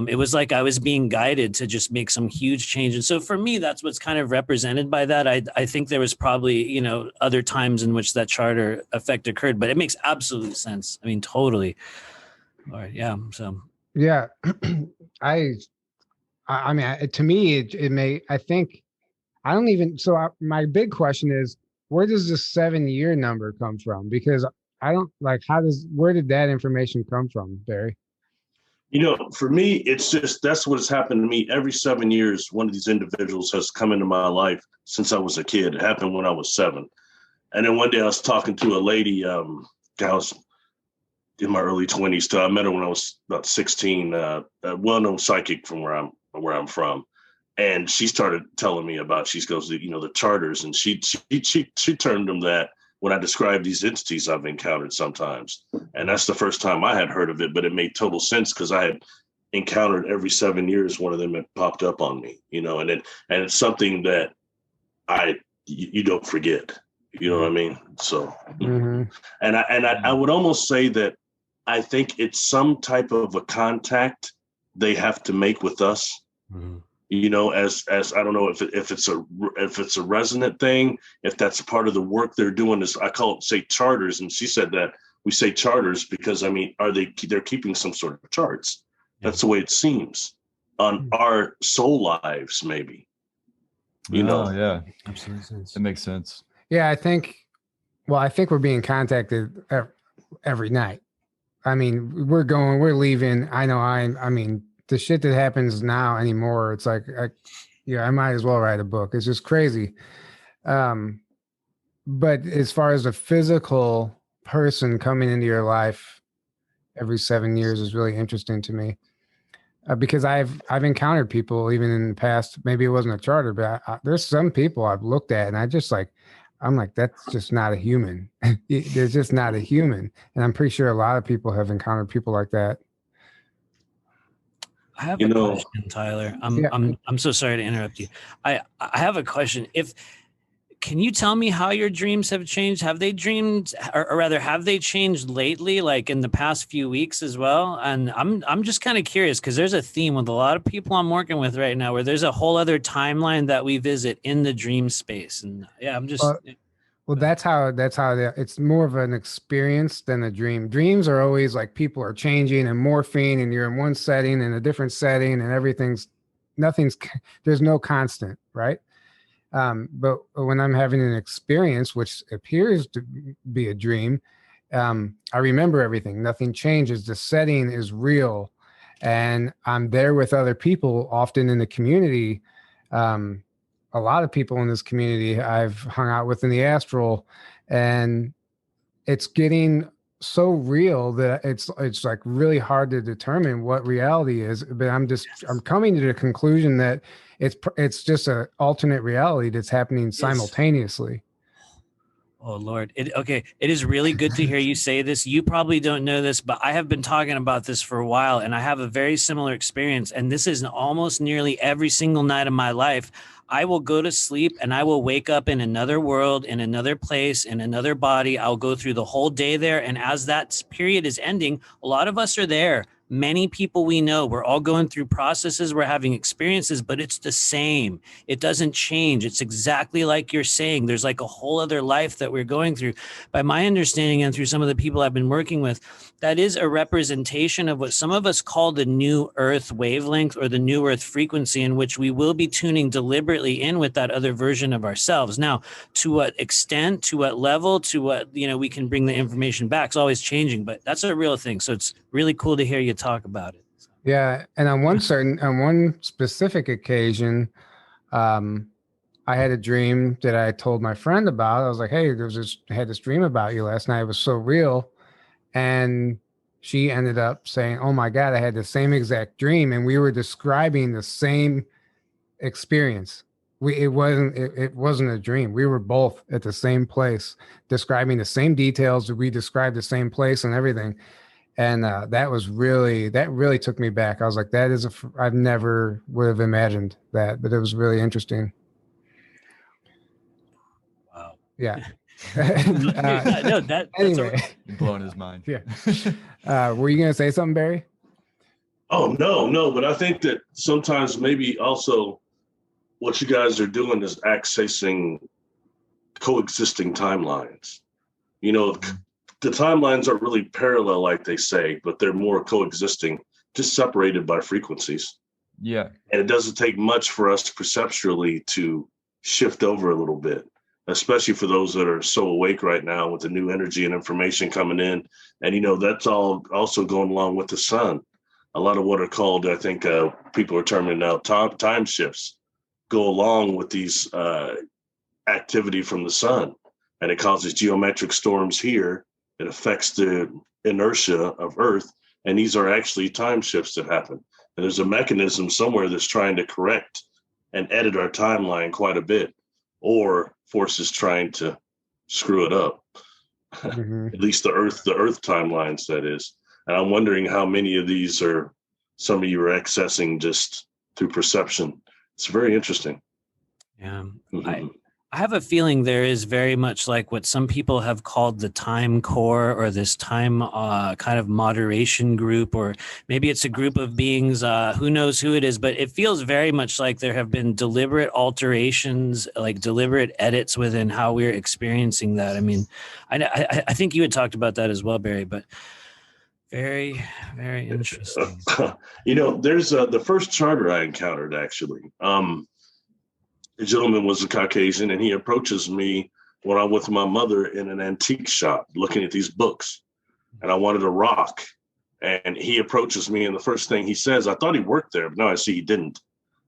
it was like I was being guided to just make some huge change. And so for me, that's what's kind of represented by that. I think there was probably, you know, other times in which that charter effect occurred, but it makes absolute sense. I mean, totally. All right. Yeah. So. Yeah. I mean, to me, it may, I think, I don't even, my big question is, where does the 7-year number come from? Because I don't like, where did that information come from, Barry? You know, for me, it's just, that's what has happened to me. Every 7 years, one of these individuals has come into my life since I was a kid. It happened when I was 7. And then one day I was talking to a lady, I was in my early 20s. I met her when I was about 16, a well-known psychic from where I'm from. And she started telling me about, she goes, you know, the charters. And she termed them that when I describe these entities I've encountered sometimes. And that's the first time I had heard of it, but it made total sense because I had encountered every 7 years, one of them had popped up on me, you know, and it's something that you don't forget, you know what I mean? So, and I would almost say that I think it's some type of a contact they have to make with us. you know, as I don't know if it's a resonant thing, if that's a part of the work they're doing. Is I call it, say, charters, and she said that we say charters because, I mean, they're keeping some sort of charts. That's the way it seems on our soul lives, maybe. You know, yeah, Absolutely. it makes sense. Yeah, I think we're being contacted every night. I mean, we're leaving. I know I mean, the shit that happens now anymore, it's like, I might as well write a book. It's just crazy. But as far as a physical person coming into your life every 7 years is really interesting to me. Because I've encountered people even in the past, maybe it wasn't a charter, but there's some people I've looked at and I'm like, that's just not a human. There's just not a human. And I'm pretty sure a lot of people have encountered people like that. I have a question, Tyler. I'm so sorry to interrupt you. I have a question. Can you tell me how your dreams have changed? Have they dreamed, or rather, have they changed lately, like in the past few weeks as well? And I'm just kind of curious because there's a theme with a lot of people I'm working with right now where there's a whole other timeline that we visit in the dream space. And yeah, I'm just. Well, that's how it's more of an experience than a dream. Dreams are always like people are changing and morphing, and you're in one setting and a different setting, and there's no constant, right? But when I'm having an experience, which appears to be a dream, I remember everything. Nothing changes. The setting is real. And I'm there with other people, often in the community. A lot of people in this community I've hung out with in the astral, and it's getting so real that it's like really hard to determine what reality is. But I'm coming to the conclusion that it's just an alternate reality that's happening simultaneously. Oh, Lord. It is really good to hear you say this. You probably don't know this, but I have been talking about this for a while, and I have a very similar experience. And this is almost nearly every single night of my life. I will go to sleep and I will wake up in another world, in another place, in another body. I'll go through the whole day there. And as that period is ending, a lot of us are there. Many people we know, we're all going through processes, we're having experiences, but it's the same. It doesn't change. It's exactly like you're saying. There's like a whole other life that we're going through. By my understanding and through some of the people I've been working with, that is a representation of what some of us call the new Earth wavelength or the new Earth frequency, in which we will be tuning deliberately in with that other version of ourselves. Now, to what extent, to what level, to what, we can bring the information back, it's always changing, but that's a real thing. So it's really cool to hear you talk about it. Yeah. And on one specific occasion, I had a dream that I told my friend about. I was like, hey, I had this dream about you last night. It was so real. And she ended up saying, oh my God, I had the same exact dream. And we were describing the same experience. It wasn't a dream. We were both at the same place, describing the same details. We described the same place and everything. And that really took me back. I was like, I never would have imagined that, but it was really interesting. Wow. Yeah. Anyway, you're blowing his mind. Yeah. Were you going to say something, Barry? Oh, no. But I think that sometimes maybe also what you guys are doing is accessing coexisting timelines. The timelines aren't really parallel, like they say, but they're more coexisting, just separated by frequencies. Yeah. And it doesn't take much for us perceptually to shift over a little bit, especially for those that are so awake right now with the new energy and information coming in. And, that's all also going along with the sun. A lot of what are called, I think people are terming now time shifts, go along with these activity from the sun. And it causes geometric storms here. It affects the inertia of Earth. And these are actually time shifts that happen. And there's a mechanism somewhere that's trying to correct and edit our timeline quite a bit, or forces trying to screw it up. Mm-hmm. At least the Earth timelines, that is. And I'm wondering how many of these some of you are accessing just through perception. It's very interesting. Yeah. Mm-hmm. I have a feeling there is very much like what some people have called the time core, or this time kind of moderation group, or maybe it's a group of beings, who knows who it is, but it feels very much like there have been deliberate alterations, like deliberate edits within how we're experiencing that. I mean, I think you had talked about that as well, Barry, but very, very interesting. There's the first charter I encountered, actually. The gentleman was a Caucasian, and he approaches me when I'm with my mother in an antique shop looking at these books, and I wanted a rock. And he approaches me, and the first thing he says, I thought he worked there, but no, I see he didn't.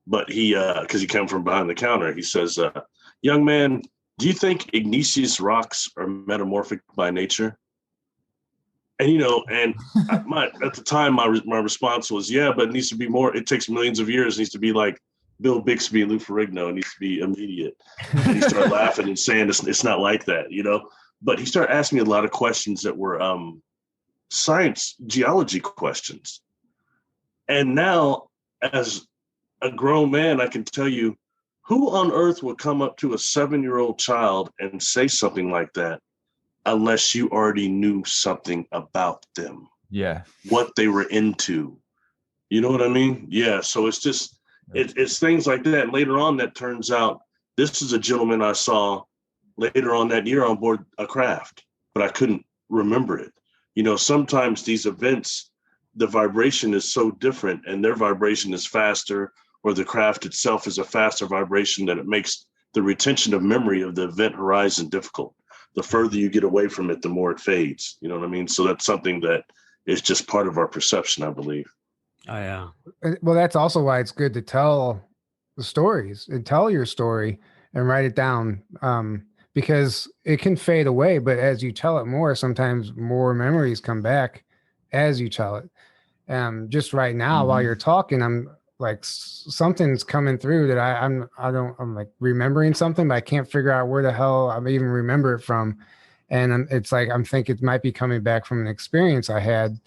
But he, because he came from behind the counter, he says, young man, do you think igneous rocks are metamorphic by nature? And, at the time, my response was, yeah, but it needs to be more. It takes millions of years. It needs to be like Bill Bixby and Lou Ferrigno. It needs to be immediate. And he started laughing and saying, it's not like that, But he started asking me a lot of questions that were science, geology questions. And now, as a grown man, I can tell you, who on earth would come up to a 7-year-old child and say something like that unless you already knew something about them? Yeah. What they were into. You know what I mean? Yeah. So it's just, it's things like that. And later on, that turns out this is a gentleman I saw later on that year on board a craft, but I couldn't remember it. Sometimes these events, the vibration is so different and their vibration is faster, or the craft itself is a faster vibration, that it makes the retention of memory of the event horizon difficult. The further you get away from it, the more it fades. You know what I mean? So that's something that is just part of our perception, I believe. Oh, yeah. Well, that's also why it's good to tell the stories and tell your story and write it down, because it can fade away. But as you tell it more, sometimes more memories come back as you tell it. Just right now, while you're talking, I'm like, something's coming through that I'm like remembering something, but I can't figure out where the hell I even remember it from. And it's like, I'm thinking it might be coming back from an experience I had.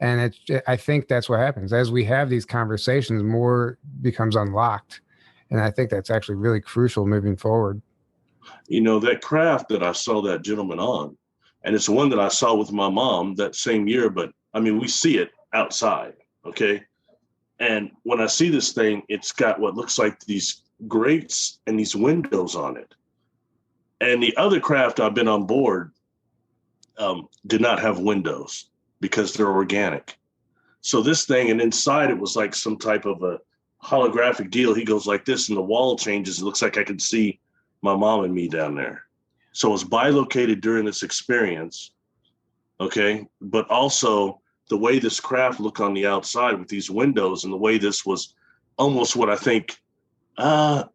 And I think that's what happens. As we have these conversations, more becomes unlocked. And I think that's actually really crucial moving forward. That craft that I saw that gentleman on, and it's one that I saw with my mom that same year, but I mean, we see it outside. Okay. And when I see this thing, it's got what looks like these grates and these windows on it. And the other craft I've been on board did not have windows, because they're organic. So this thing, and inside it was like some type of a holographic deal. He goes like this, and the wall changes. It looks like I could see my mom and me down there. So it's bilocated during this experience. Okay. But also the way this craft looked on the outside with these windows, and the way this was almost what I think, kind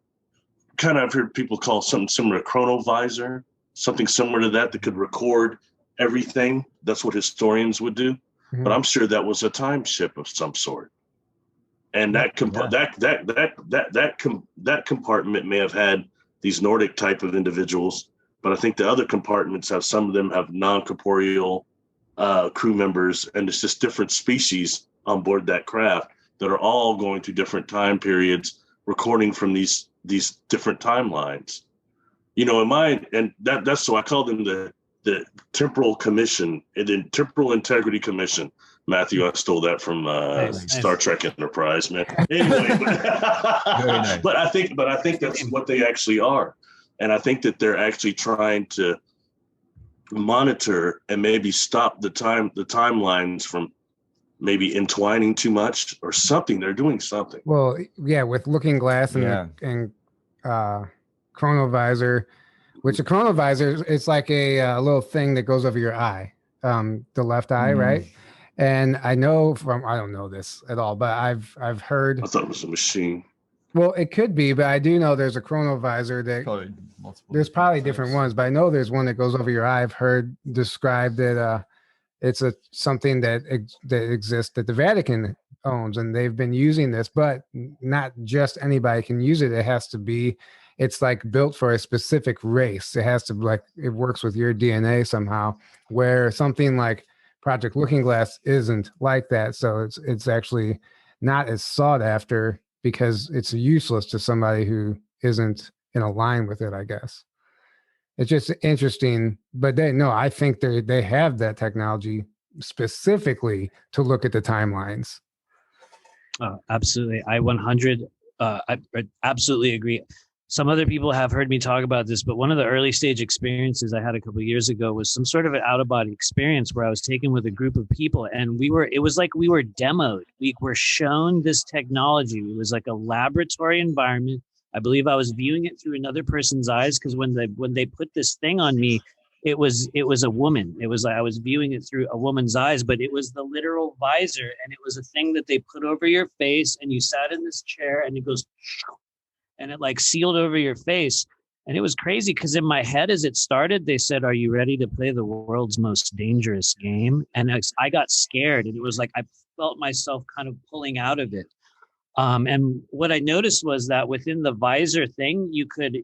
of I've heard people call something similar to chronovisor, something similar to that could record everything. That's what historians would do. But I'm sure that was a time ship of some sort. And that compartment may have had these Nordic type of individuals, but I think the other compartments have, some of them have non-corporeal crew members, and it's just different species on board that craft that are all going through different time periods, recording from these different timelines. In mine, and that's so I call them the Temporal Commission, and the Temporal Integrity Commission. Matthew, I stole that from Star Trek Enterprise, man. Anyway, nice. but I think that's what they actually are, and I think that they're actually trying to monitor and maybe stop the timelines from maybe entwining too much or something. They're doing something. Well, yeah, with Looking Glass and chronovisor. Which a chronovisor, it's like a little thing that goes over your eye, the left eye, right? And I know I don't know this at all, but I've heard. I thought it was a machine. Well, it could be, but I do know there's a chronovisor that there's probably different ones, but I know there's one that goes over your eye. I've heard described that it's something that exists that the Vatican owns, and they've been using this, but not just anybody can use it. It has to be. It's like built for a specific race. It has to it works with your DNA somehow, where something like Project Looking Glass isn't like that. So it's actually not as sought after, because it's useless to somebody who isn't in a line with it, I guess. It's just interesting, but I think they have that technology specifically to look at the timelines. Oh, absolutely. I absolutely agree. Some other people have heard me talk about this, but one of the early stage experiences I had a couple of years ago was some sort of an out of body experience where I was taken with a group of people, and it was like we were demoed. We were shown this technology. It was like a laboratory environment. I believe I was viewing it through another person's eyes, because when they put this thing on me, it was a woman. It was like I was viewing it through a woman's eyes, but it was the literal visor, and it was a thing that they put over your face, and you sat in this chair, and it goes, and it like sealed over your face. And it was crazy, because in my head, as it started, they said, "Are you ready to play the world's most dangerous game?" And I got scared, and it was like I felt myself kind of pulling out of it. And what I noticed was that within the visor thing,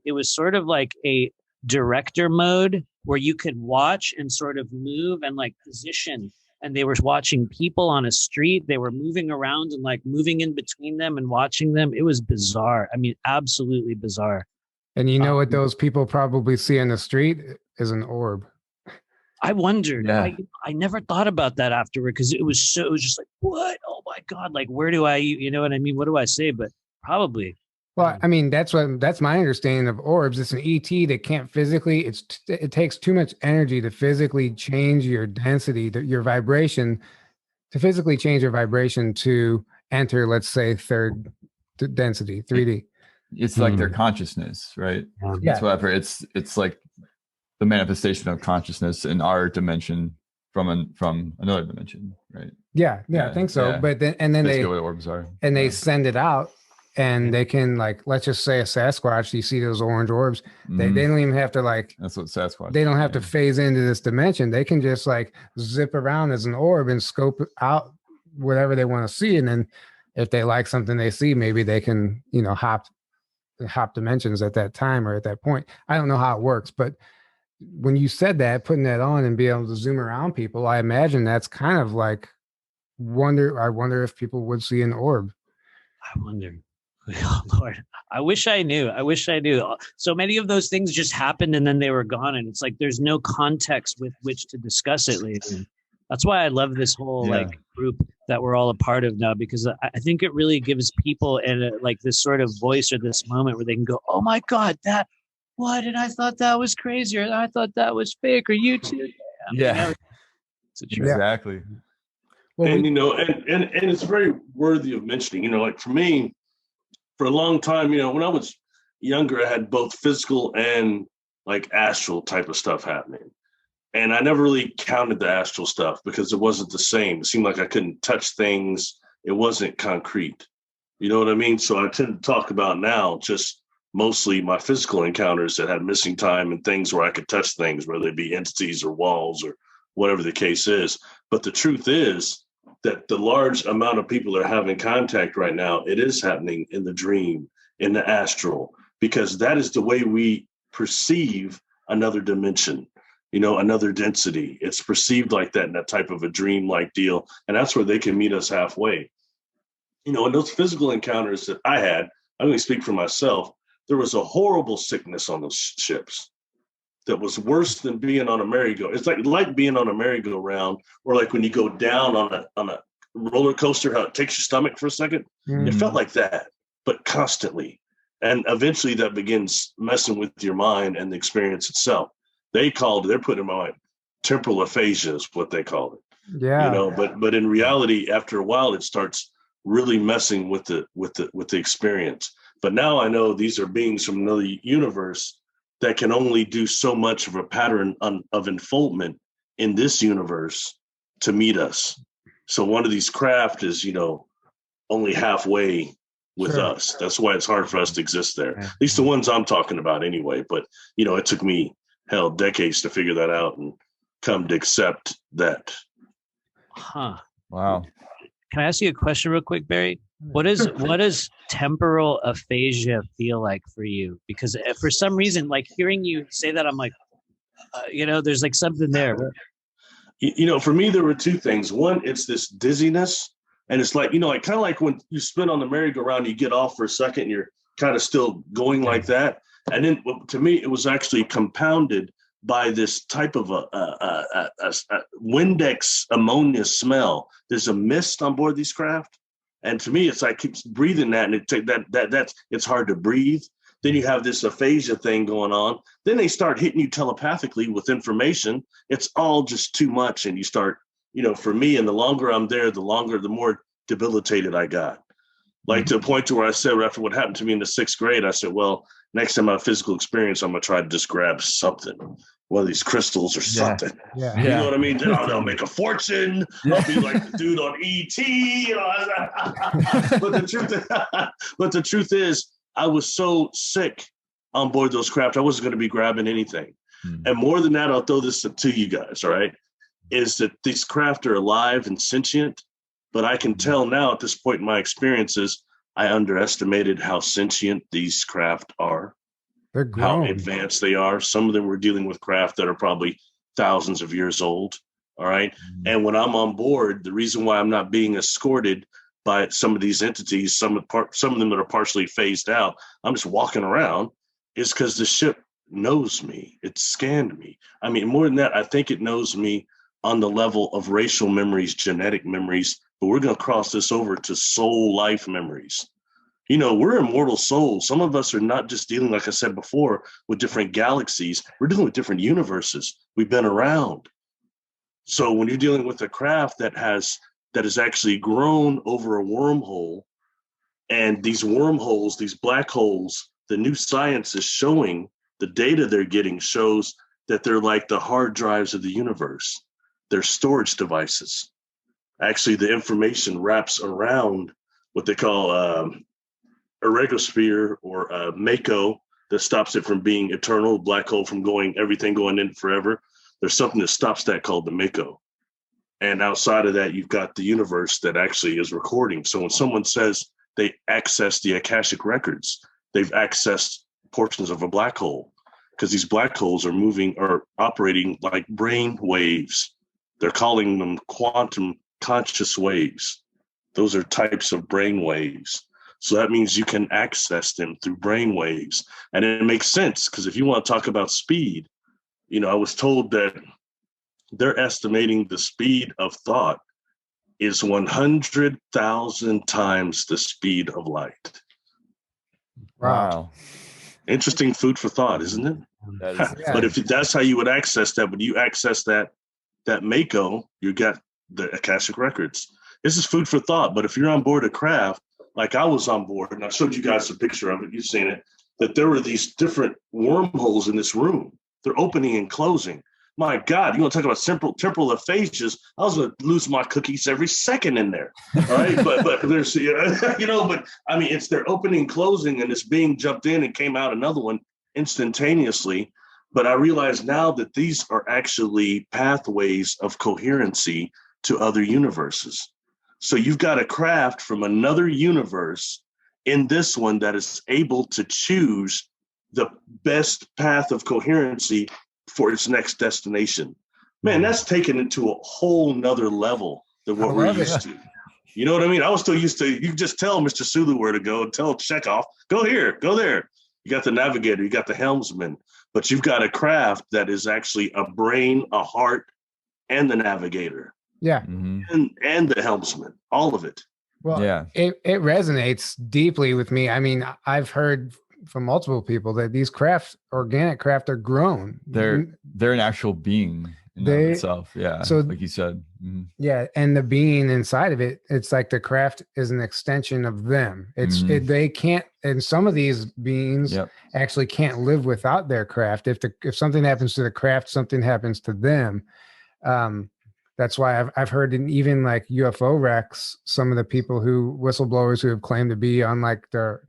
it was sort of like a director mode where you could watch and sort of move and like position. And they were watching people on a street. They were moving around and like moving in between them and watching them. It was bizarre. I mean, absolutely bizarre. And you know what those people probably see in the street is an orb. I wondered. Yeah. I never thought about that afterward, because it was just like, what? Oh my God. Like, where do you know what I mean? What do I say? But probably. Well, I mean, that's my understanding of orbs. It's an ET that can't physically, it takes too much energy to physically change your density, your vibration, to physically change your vibration to enter, let's say, third density, 3D. It's like their consciousness, right? Yeah. That's what I've heard. It's like the manifestation of consciousness in our dimension from another dimension, right? Yeah, I think so. Yeah. But then Basically what orbs are. and they send it out, and they can, like, let's just say a Sasquatch, you see those orange orbs, they don't even have to like, that's what Sasquatch. they don't have to phase into this dimension. They can just like zip around as an orb and scope out whatever they want to see. And then if they like something they see, maybe they can, hop dimensions at that time or at that point. I don't know how it works, but when you said that, putting that on and be able to zoom around people, I imagine that's kind of like I wonder if people would see an orb. I wonder. Oh, Lord, I wish I knew. So many of those things just happened and then they were gone. And it's like, there's no context with which to discuss it later. That's why I love this whole like group that we're all a part of now, because I think it really gives people like this sort of voice or this moment where they can go, oh my God, what? And I thought that was crazy, or I thought that was fake, or you too. Yeah. Exactly. Well, and and it's very worthy of mentioning, like for me, for a long time, when I was younger, I had both physical and like astral type of stuff happening. And I never really counted the astral stuff because it wasn't the same. It seemed like I couldn't touch things. It wasn't concrete. You know what I mean? So I tend to talk about now just mostly my physical encounters that had missing time and things where I could touch things, whether they be entities or walls or whatever the case is. But the truth is that the large amount of people that are having contact right now, it is happening in the dream, in the astral, because that is the way we perceive another dimension, another density. It's perceived like that in that type of a dream-like deal. And that's where they can meet us halfway. In those physical encounters that I had, I'm going to speak for myself, there was a horrible sickness on those ships that was worse than being on a merry-go. It's like being on a merry-go-round, or like when you go down on a roller coaster, how it takes your stomach for a second. It felt like that, but constantly. And eventually that begins messing with your mind and the experience itself. They're putting in my temporal aphasia is what they call it. Yeah. But in reality, after a while, it starts really messing with the experience. But now I know these are beings from another universe that can only do so much of a pattern of unfoldment in this universe to meet us. So one of these craft is, only halfway with us. That's why it's hard for us to exist there. At least the ones I'm talking about anyway. But, it took me, decades to figure that out and come to accept that. Huh. Wow. Can I ask you a question real quick, Barry? What does temporal aphasia feel like for you? Because for some reason, like hearing you say that, I'm like, there's like something there. For me, there were two things. One, it's this dizziness, and it's like, kind of like when you spin on the merry-go-round, you get off for a second, and you're kind of still going like that. And then to me, it was actually compounded by this type of a Windex ammonia smell. There's a mist on board these craft. And to me, it's like keeps breathing that, and it's hard to breathe. Then you have this aphasia thing going on. Then they start hitting you telepathically with information. It's all just too much. And you start, for me, and the longer I'm there, the more debilitated I got. Like to the point to where I said, after what happened to me in the 6th grade, I said, well, next time I have physical experience, I'm going to try to just grab something, one of these crystals or something. Yeah. You know what I mean? Then I'll make a fortune. I'll be like the dude on ET. But the truth is, I was so sick on board those craft, I wasn't going to be grabbing anything. And more than that, I'll throw this to you guys, all right, is that these craft are alive and sentient. But I can tell now at this point in my experiences, I underestimated how sentient these craft are. They're grown. How advanced they are. Some of them were dealing with craft that are probably thousands of years old. All right. And when I'm on board, the reason why I'm not being escorted by some of these entities, some of them that are partially phased out, I'm just walking around, is because the ship knows me. It scanned me. I mean, more than that, I think it knows me on the level of racial memories, genetic memories, but we're going to cross this over to soul life memories. We're immortal souls. Some of us are not just dealing, like I said before, with different galaxies. We're dealing with different universes. We've been around. So when you're dealing with a craft that has actually grown over a wormhole, and these wormholes, these black holes, the new science is showing, the data they're getting shows that they're like the hard drives of the universe. They're storage devices. Actually, the information wraps around what they call a regosphere or a mako that stops it from being eternal, black hole from everything going in forever. There's something that stops that called the mako. And outside of that, you've got the universe that actually is recording. So when someone says they access the Akashic records, they've accessed portions of a black hole, because these black holes are operating like brain waves. They're calling them quantum conscious waves. Those are types of brain waves. So that means you can access them through brain waves. And it makes sense, because if you want to talk about speed, I was told that they're estimating the speed of thought is 100,000 times the speed of light. Wow. Interesting food for thought, isn't it? But if that's how you would access that, when you access that mako, you got the Akashic records. This is food for thought. But if you're on board a craft, like I was on board, and I showed you guys a picture of it, you've seen it, that there were these different wormholes in this room. They're opening and closing. My God, you want to talk about temporal aphasias? I was going to lose my cookies every second in there. All right. but there's, but I mean, it's their opening, closing, and it's being jumped in and came out another one instantaneously. But I realize now that these are actually pathways of coherency to other universes. So you've got a craft from another universe in this one that is able to choose the best path of coherency for its next destination. Man, that's taken it to a whole nother level than what we're used to. You know what I mean? I was still used to, you just tell Mr. Sulu where to go and tell Chekhov, go here, go there. You got the navigator, you got the helmsman, but you've got a craft that is actually a brain, a heart, and the navigator. Yeah. And the helmsman, all of it. Well, yeah, it resonates deeply with me. I mean, I've heard from multiple people that these organic craft are grown. They're an actual being in itself. Yeah. So like you said. Yeah. And the being inside of it, it's like the craft is an extension of them. They can't, and some of these beings actually can't live without their craft. If something happens to the craft, something happens to them. That's why I've heard in even like UFO wrecks, some of the people whistleblowers who have claimed to be on like the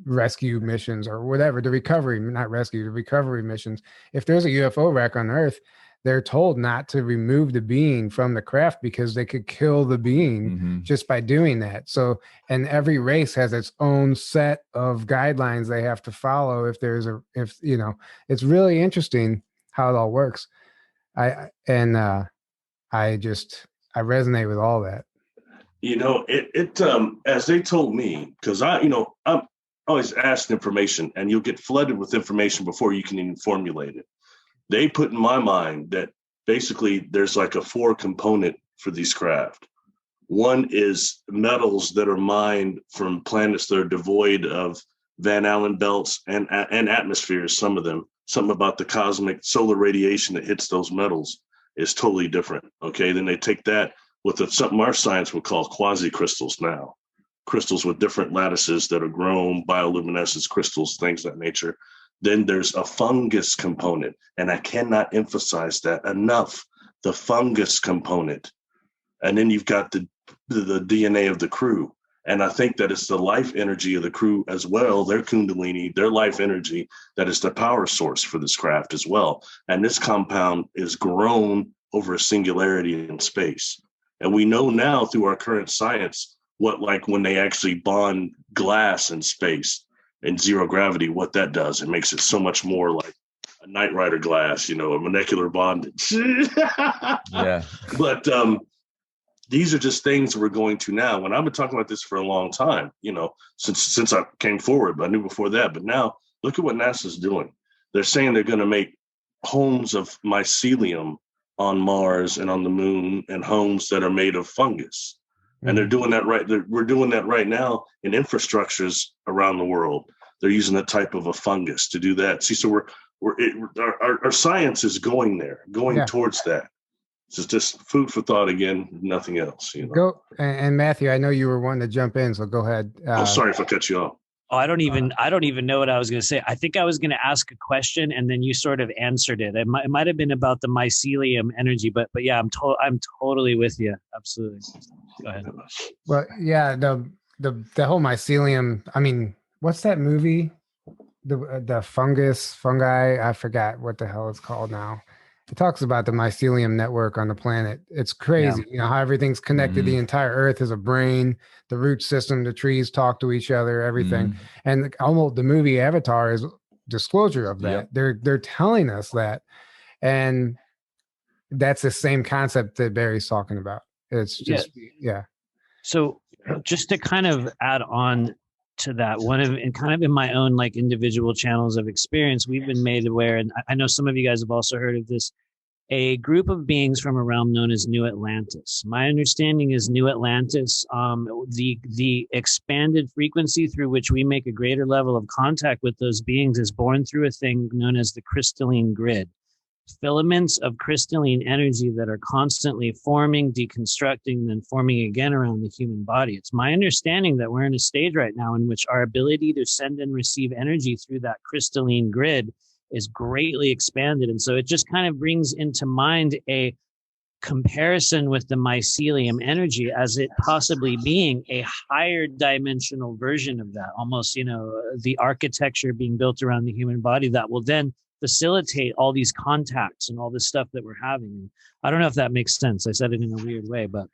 rescue missions or whatever, the recovery missions. If there's a UFO wreck on Earth, they're told not to remove the being from the craft because they could kill the being just by doing that. So, and every race has its own set of guidelines they have to follow. It's really interesting how it all works. I resonate with all that. It as they told me, because I'm always ask information, and you'll get flooded with information before you can even formulate it. They put in my mind that basically there's like a 4 component for these craft. One is metals that are mined from planets that are devoid of Van Allen belts and atmospheres, some of them. Something about the cosmic solar radiation that hits those metals is totally different. Okay, then they take that with something our science would call quasi-crystals now. Crystals with different lattices that are grown, bioluminescence crystals, things of that nature. Then there's a fungus component, and I cannot emphasize that enough, the fungus component. And then you've got the DNA of the crew. And I think that it's the life energy of the crew as well, their kundalini, their life energy, that is the power source for this craft as well. And this compound is grown over a singularity in space. And we know now through our current science what, like when they actually bond glass in space in zero gravity, what that does. It makes it so much more like a Knight Rider glass, a molecular bondage. Yeah. But these are just things we're going to now. And I've been talking about this for a long time, since I came forward, but I knew before that. But now look at what NASA's doing. They're saying they're going to make homes of mycelium on Mars and on the moon, and homes that are made of fungus. And they're doing that we're doing that right now in infrastructures around the world. They're using that type of a fungus to do that. See, so our science is going there, towards that. It's just food for thought again, nothing else. Go and Matthew, I know you were wanting to jump in, so go ahead. Sorry if I cut you off. Oh, I don't even know what I was going to say. I think I was going to ask a question, and then you sort of answered it. It might have been about the mycelium energy, but yeah, I'm totally with you. Absolutely. Go ahead. Well, yeah, the whole mycelium. I mean, what's that movie? The fungi. I forgot what the hell it's called now. It talks about the mycelium network on the planet. It's crazy, how everything's connected. The entire Earth is a brain. The root system, the trees talk to each other, everything. And almost the movie Avatar is disclosure of that. Yep. They're telling us that, and that's the same concept that Barry's talking about. It's just So just to kind of add on to that, and kind of in my own like individual channels of experience, we've been made aware, and I know some of you guys have also heard of this, a group of beings from a realm known as New Atlantis. My understanding is New Atlantis, the expanded frequency through which we make a greater level of contact with those beings is born through a thing known as the crystalline grid. Filaments of crystalline energy that are constantly forming, deconstructing, then forming again around the human body. It's my understanding that we're in a stage right now in which our ability to send and receive energy through that crystalline grid is greatly expanded. And so it just kind of brings into mind a comparison with the mycelium energy as it possibly being a higher dimensional version of that, almost, the architecture being built around the human body that will then facilitate all these contacts and all this stuff that we're having. I don't know if that makes sense. I said it in a weird way, but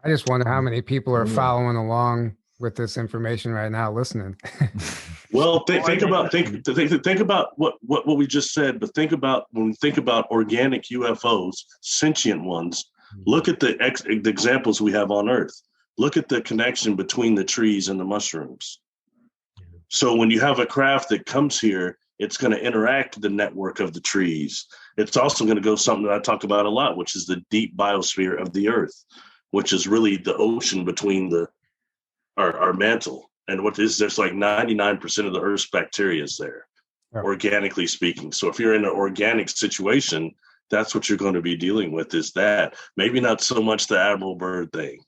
I just wonder how many people are following along with this information right now, listening. Well, think about what we just said, but think about when we think about organic UFOs, sentient ones. Look at the examples we have on Earth. Look at the connection between the trees and the mushrooms. So when you have a craft that comes here, it's going to interact with the network of the trees. It's also going to go something that I talk about a lot, which is the deep biosphere of the Earth, which is really the ocean between our mantle. And there's like 99% of the Earth's bacteria is there, organically speaking. So if you're in an organic situation, that's what you're going to be dealing with, is that. Maybe not so much the Admiral Byrd thing.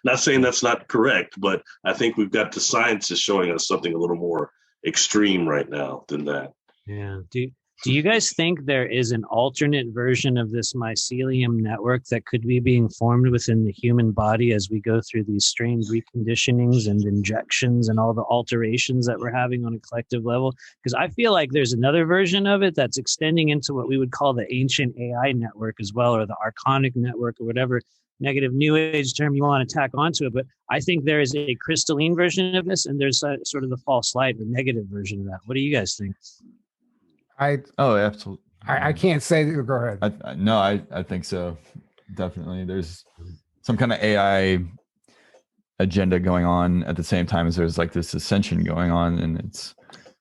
Not saying that's not correct, but I think we've got the science is showing us something a little more extreme right now than that. Yeah. Do you guys think there is an alternate version of this mycelium network that could be being formed within the human body as we go through these strange reconditionings and injections and all the alterations that we're having on a collective level? Because I feel like there's another version of it that's extending into what we would call the ancient AI network as well, or the archonic network, or whatever negative new age term you want to tack onto it. But I think there is a crystalline version of this, and there's sort of the false light or negative version of that. What do you guys think? Absolutely. I can't say that. Go ahead. I think so. Definitely. There's some kind of AI agenda going on at the same time as there's like this ascension going on, and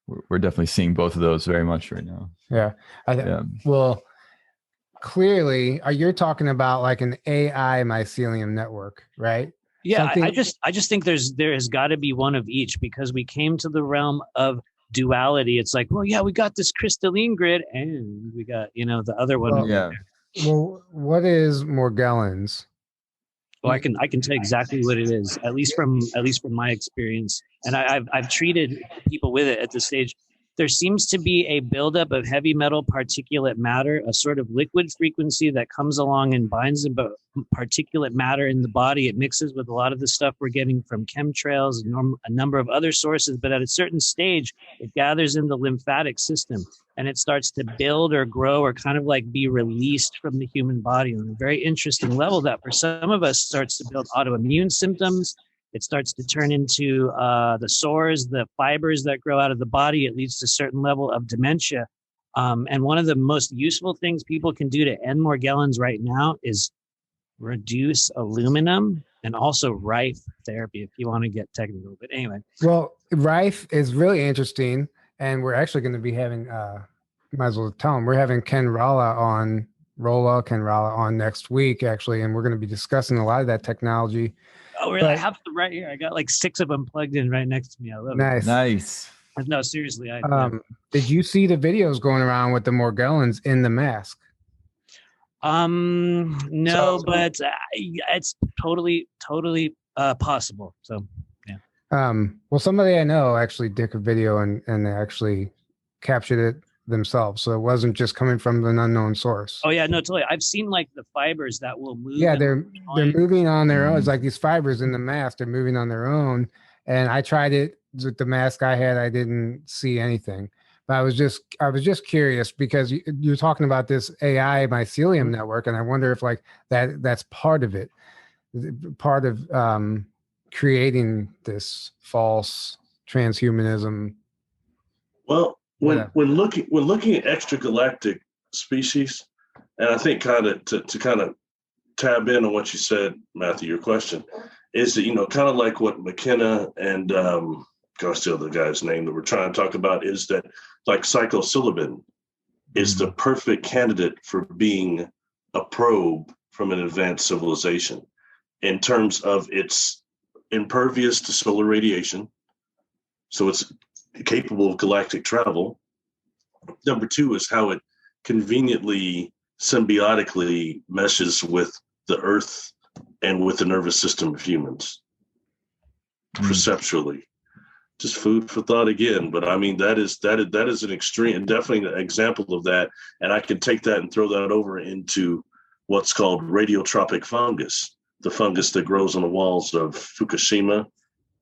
we're definitely seeing both of those very much right now. Yeah. Well, clearly, you're talking about like an AI mycelium network, right? Yeah, I just think there has got to be one of each, because we came to the realm of duality. It's like, well, yeah, we got this crystalline grid, and we got the other one. Well, Yeah. Well, what is Morgellons? Well, I can tell you exactly what it is, at least from my experience, and I've treated people with it at this stage. There seems to be a buildup of heavy metal particulate matter, a sort of liquid frequency that comes along and binds about particulate matter in the body. It mixes with a lot of the stuff we're getting from chemtrails and a number of other sources, but at a certain stage, it gathers in the lymphatic system, and it starts to build or grow or kind of like be released from the human body on a very interesting level that for some of us starts to build autoimmune symptoms. It starts to turn into the sores, the fibers that grow out of the body. It leads to a certain level of dementia. And one of the most useful things people can do to end Morgellons right now is reduce aluminum and also Rife therapy, if you want to get technical. But anyway. Well, Rife is really interesting. And we're actually going to be having, might as well tell them, we're having Ken Rala on next week, actually. And we're going to be discussing a lot of that technology. Oh, really? I have them right here. I got like 6 of them plugged in right next to me. I love it. Nice. No, seriously. Did you see the videos going around with the Morgellons in the mask? No, but it's totally possible. So, yeah. Well, somebody I know actually did a video and they actually captured it themselves, so it wasn't just coming from an unknown source. Oh yeah, no, totally. I've seen like the fibers that will move. Yeah, they're moving on their own. It's like these fibers in the mask, they're moving on their own. And I tried it with the mask I had. I didn't see anything, but I was just curious because you're talking about this AI mycelium network, and I wonder if like that's part of it, part of creating this false transhumanism. Well, when looking at extragalactic species, and I think kind of to kind of tab in on what you said, Matthew, your question is that kind of like what McKenna and gosh, the other guy's name that we're trying to talk about is that like psilocybin is the perfect candidate for being a probe from an advanced civilization in terms of its impervious to solar radiation, so it's capable of galactic travel. Number 2 is how it conveniently symbiotically meshes with the earth and with the nervous system of humans perceptually. Just food for thought again. But I mean, that is an extreme, definitely an example of that. And I can take that and throw that over into what's called radiotropic fungus, the fungus that grows on the walls of Fukushima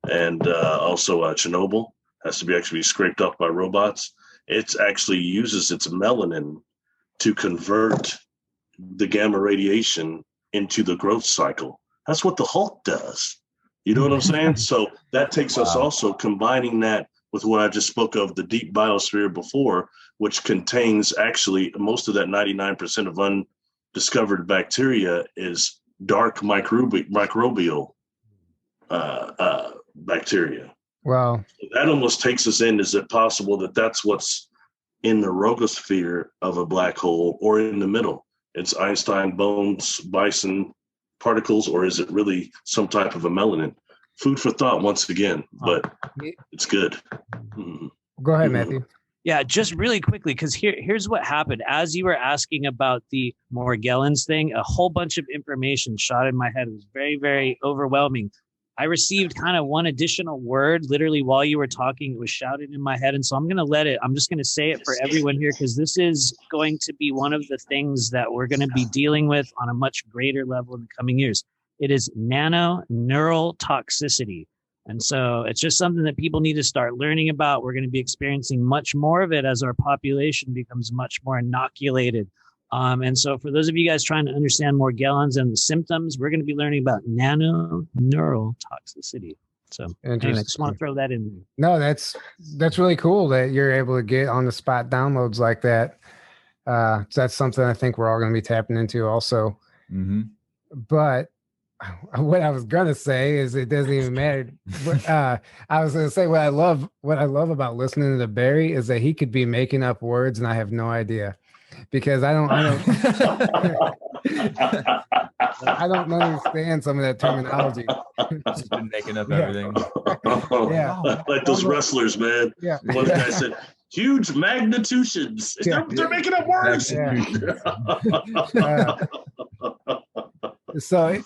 and also Chernobyl. Has to be actually scraped off by robots. It actually uses its melanin to convert the gamma radiation into the growth cycle. That's what the Hulk does. You know what I'm saying? So that takes us also combining that with what I just spoke of, the deep biosphere before, which contains actually most of that 99% of undiscovered bacteria is dark microbial bacteria. Wow. That almost takes us in. Is it possible that that's what's in the rogosphere of a black hole, or in the middle? It's Einstein bones, bison particles, or is it really some type of a melanin? Food for thought once again, but it's good. Mm-hmm. Go ahead, Matthew. Yeah, just really quickly, because here's what happened. As you were asking about the Morgellons thing, a whole bunch of information shot in my head. It was very, very overwhelming. I received kind of one additional word literally while you were talking. It was shouted in my head. And so I'm just going to say it for everyone here, because this is going to be one of the things that we're going to be dealing with on a much greater level in the coming years. It is nano-neural toxicity. And so it's just something that people need to start learning about. We're going to be experiencing much more of it as our population becomes much more inoculated. And so for those of you guys trying to understand Morgellons and the symptoms, we're going to be learning about nano-neural toxicity. So anyway, I just want to throw that in there. No, that's really cool that you're able to get on the spot downloads like that. So that's something I think we're all going to be tapping into also. Mm-hmm. But what I was gonna say is it doesn't even matter. But, I was gonna say what I love about listening to Barry is that he could be making up words and I have no idea, because I don't I don't understand some of that terminology. Just been making up everything. Yeah, like those wrestlers, man. Yeah, One guy said huge magnitudes. They're making up words. So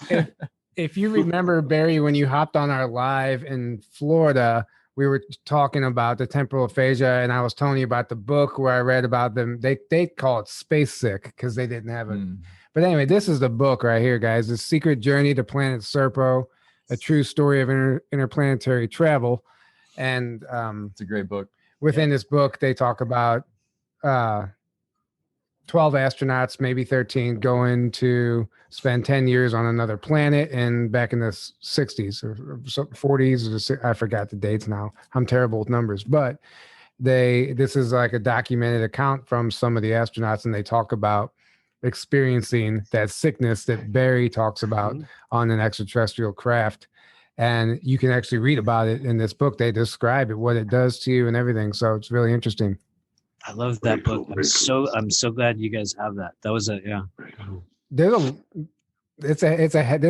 if you remember, Barry, when you hopped on our live in Florida, we were talking about the temporal aphasia, and I was telling you about the book where I read about them. They call it Space Sick because they didn't have it. But anyway, this is the book right here, guys. The Secret Journey to Planet Serpo, a true story of interplanetary travel. And it's a great book. Within this book, they talk about 12 astronauts, maybe 13, going to spend 10 years on another planet, and back in the 60s or 40s, I forgot the dates now. I'm terrible with numbers, but this is like a documented account from some of the astronauts, and they talk about experiencing that sickness that Barry talks about on an extraterrestrial craft. And you can actually read about it in this book. They describe it, what it does to you and everything. So it's really interesting. I love that book. I'm so glad you guys have that. That was There's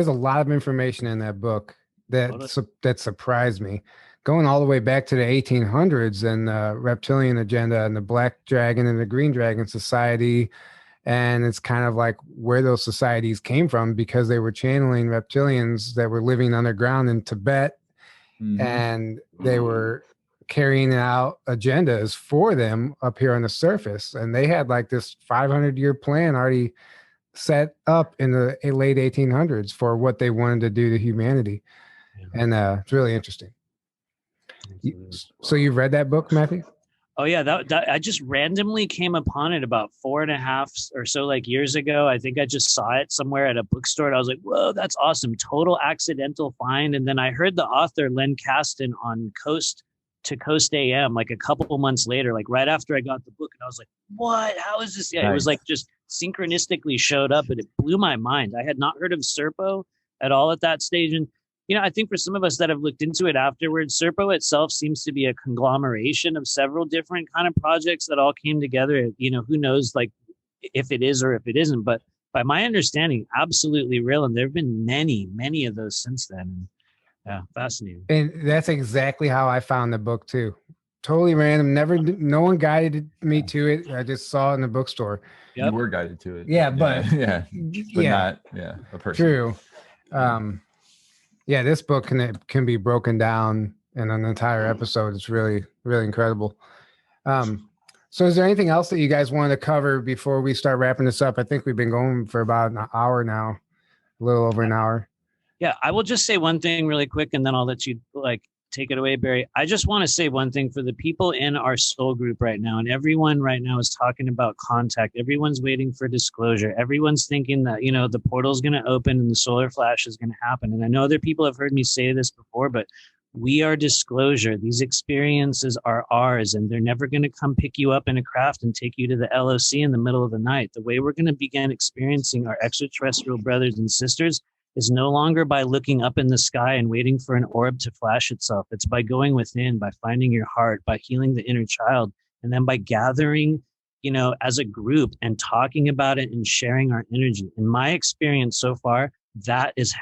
a lot of information in that book that surprised me. Going all the way back to the 1800s and the reptilian agenda and the Black Dragon and the Green Dragon Society. And it's kind of like where those societies came from, because they were channeling reptilians that were living underground in Tibet, and they were carrying out agendas for them up here on the surface. And they had like this 500-year plan already set up in the late 1800s for what they wanted to do to humanity. And it's really interesting. So you've read that book, Matthew? Oh yeah, that I just randomly came upon it about 4.5 or so years ago. I think I just saw it somewhere at a bookstore, and I was like, "Whoa, that's awesome!" Total accidental find. And then I heard the author Len Kasten on Coast to Coast AM a couple months later, right after I got the book, and I was like, "What? How is this?" Yeah, nice. It was just synchronistically showed up, and it blew my mind. I had not heard of Serpo at all at that stage, and I think for some of us that have looked into it afterwards, Serpo itself seems to be a conglomeration of several different kind of projects that all came together. Who knows, if it is or if it isn't. But by my understanding, absolutely real. And there have been many, many of those since then. Yeah, fascinating. And that's exactly how I found the book too. Totally random. No one guided me to it. I just saw it in the bookstore. Yep. You were guided to it. Yeah, but not a person. True. Yeah, this book can be broken down in an entire episode. It's really, really incredible. So is there anything else that you guys want to cover before we start wrapping this up? I think we've been going for about an hour now, a little over an hour. Yeah, I will just say one thing really quick, and then I'll let you take it away, Barry. I just want to say one thing for the people in our soul group right now, and everyone right now is talking about contact. Everyone's waiting for disclosure. Everyone's thinking that, the portal's going to open and the solar flash is going to happen. And I know other people have heard me say this before, but we are disclosure. These experiences are ours, and they're never going to come pick you up in a craft and take you to the LOC in the middle of the night. The way we're going to begin experiencing our extraterrestrial brothers and sisters is no longer by looking up in the sky and waiting for an orb to flash itself. It's by going within, by finding your heart, by healing the inner child, and then by gathering, as a group and talking about it and sharing our energy. In my experience so far, that is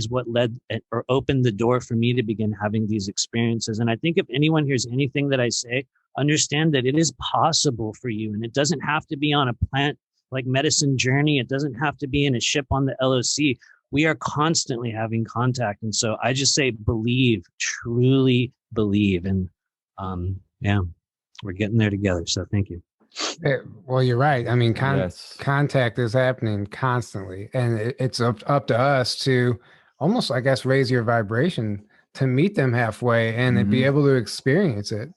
what led or opened the door for me to begin having these experiences. And I think if anyone hears anything that I say, understand that it is possible for you, and it doesn't have to be on a plant medicine journey. It doesn't have to be in a ship on the LOC. We are constantly having contact. And so I just say, believe, truly believe. And we're getting there together. So thank you. Well, you're right. I mean, contact is happening constantly. And it's up to us to almost, I guess, raise your vibration to meet them halfway and be able to experience it.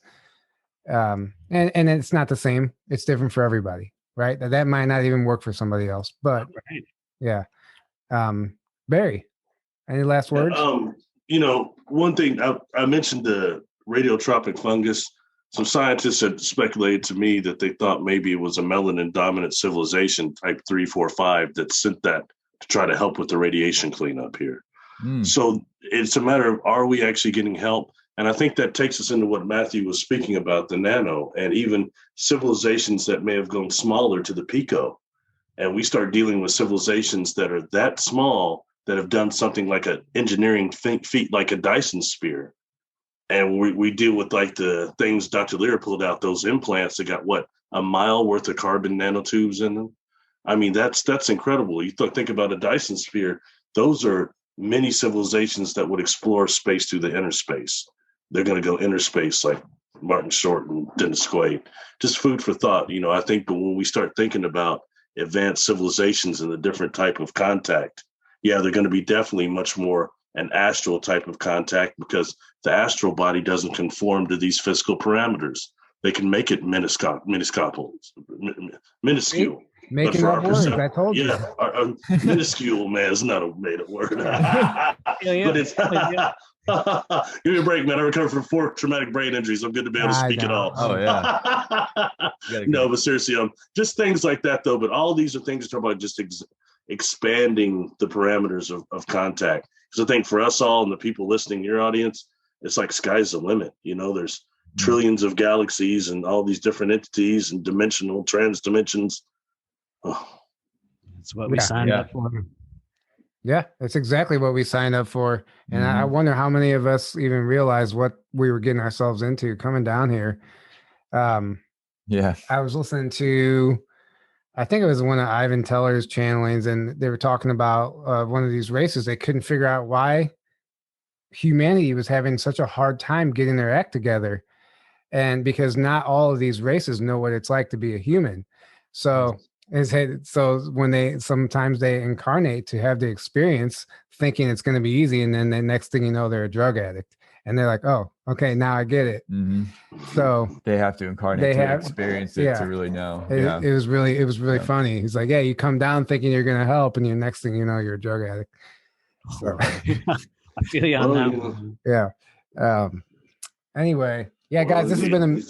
And it's not the same. It's different for everybody. Right. That might not even work for somebody else, but yeah. Barry, any last words? One thing I mentioned the radiotropic fungus. Some scientists had speculated to me that they thought maybe it was a melanin dominant civilization type 345 that sent that to try to help with the radiation cleanup here. Mm. So it's a matter of, are we actually getting help? And I think that takes us into what Matthew was speaking about, the nano, and even civilizations that may have gone smaller to the pico. And we start dealing with civilizations that are that small that have done something like an engineering feat like a Dyson sphere. And we deal with like the things Dr. Lear pulled out, those implants that got what, a mile worth of carbon nanotubes in them. I mean, that's incredible. You think about a Dyson sphere, those are many civilizations that would explore space through the inner space. They're going to go inner space like Martin Short and Dennis Quaid. Just food for thought. You know, I think when we start thinking about advanced civilizations and the different type of contact, yeah, they're going to be definitely much more an astral type of contact, because the astral body doesn't conform to these physical parameters. They can make it minuscule. Making up words, I told you. Yeah, minuscule, man, is not a made-up word. But it's give me a break, man. I recovered from 4 traumatic brain injuries. I'm good to be able to speak at all. Oh yeah. No, but seriously, just things like that, though. But all these are things that talk about just expanding the parameters of contact. Because I think for us all and the people listening, your audience, it's like sky's the limit. You know, there's trillions of galaxies and all these different entities and dimensional trans dimensions. Oh. That's what we signed up for. Yeah, that's exactly what we signed up for. And I wonder how many of us even realized what we were getting ourselves into coming down here. I was listening to, I think it was one of Ivan Teller's channelings, and they were talking about one of these races. They couldn't figure out why humanity was having such a hard time getting their act together. And because not all of these races know what it's like to be a human. So when they sometimes they incarnate to have the experience thinking it's going to be easy, and then the next thing you know, they're a drug addict, and they're like, oh, okay, now I get it. So they have to incarnate to experience it to really know. It was really funny. He's like, yeah, you come down thinking you're going to help, and the next thing you know, you're a drug addict. So I feel you on that one. Yeah. Anyway, guys, this has been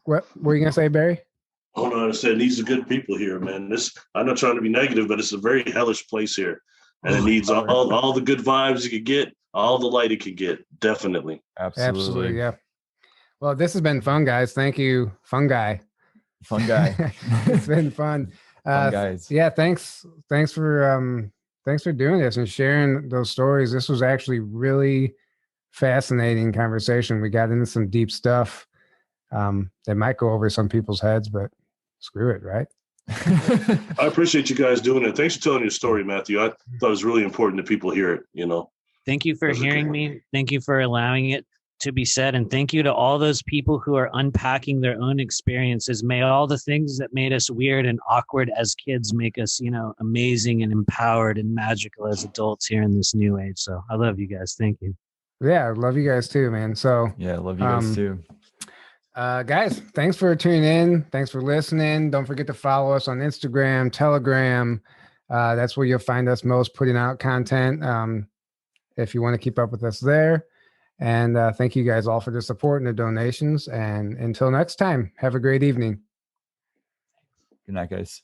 what were you going to say, Barry? Oh no, I said these are good people here, man. I'm not trying to be negative, but it's a very hellish place here. And it needs all the good vibes you could get, all the light it could get. Definitely. Absolutely. Yeah. Well, this has been fun, guys. Thank you. Fun guy. It's been fun. Fun guys. Yeah. Thanks for doing this and sharing those stories. This was actually really fascinating conversation. We got into some deep stuff. That might go over some people's heads, but screw it, right? I appreciate you guys doing it. Thanks for telling your story, Matthew. I thought it was really important that people hear it, you know. Thank you for hearing me. Thank you for allowing it to be said. And thank you to all those people who are unpacking their own experiences. May all the things that made us weird and awkward as kids make us, amazing and empowered and magical as adults here in this new age. So I love you guys. Thank you. Yeah, I love you guys too, man. So yeah, I love you guys too. Guys, thanks for tuning in. Thanks for listening. Don't forget to follow us on Instagram, Telegram. That's where you'll find us most putting out content. If you want to keep up with us there. And thank you guys all for the support and the donations. And until next time, have a great evening. Good night, guys.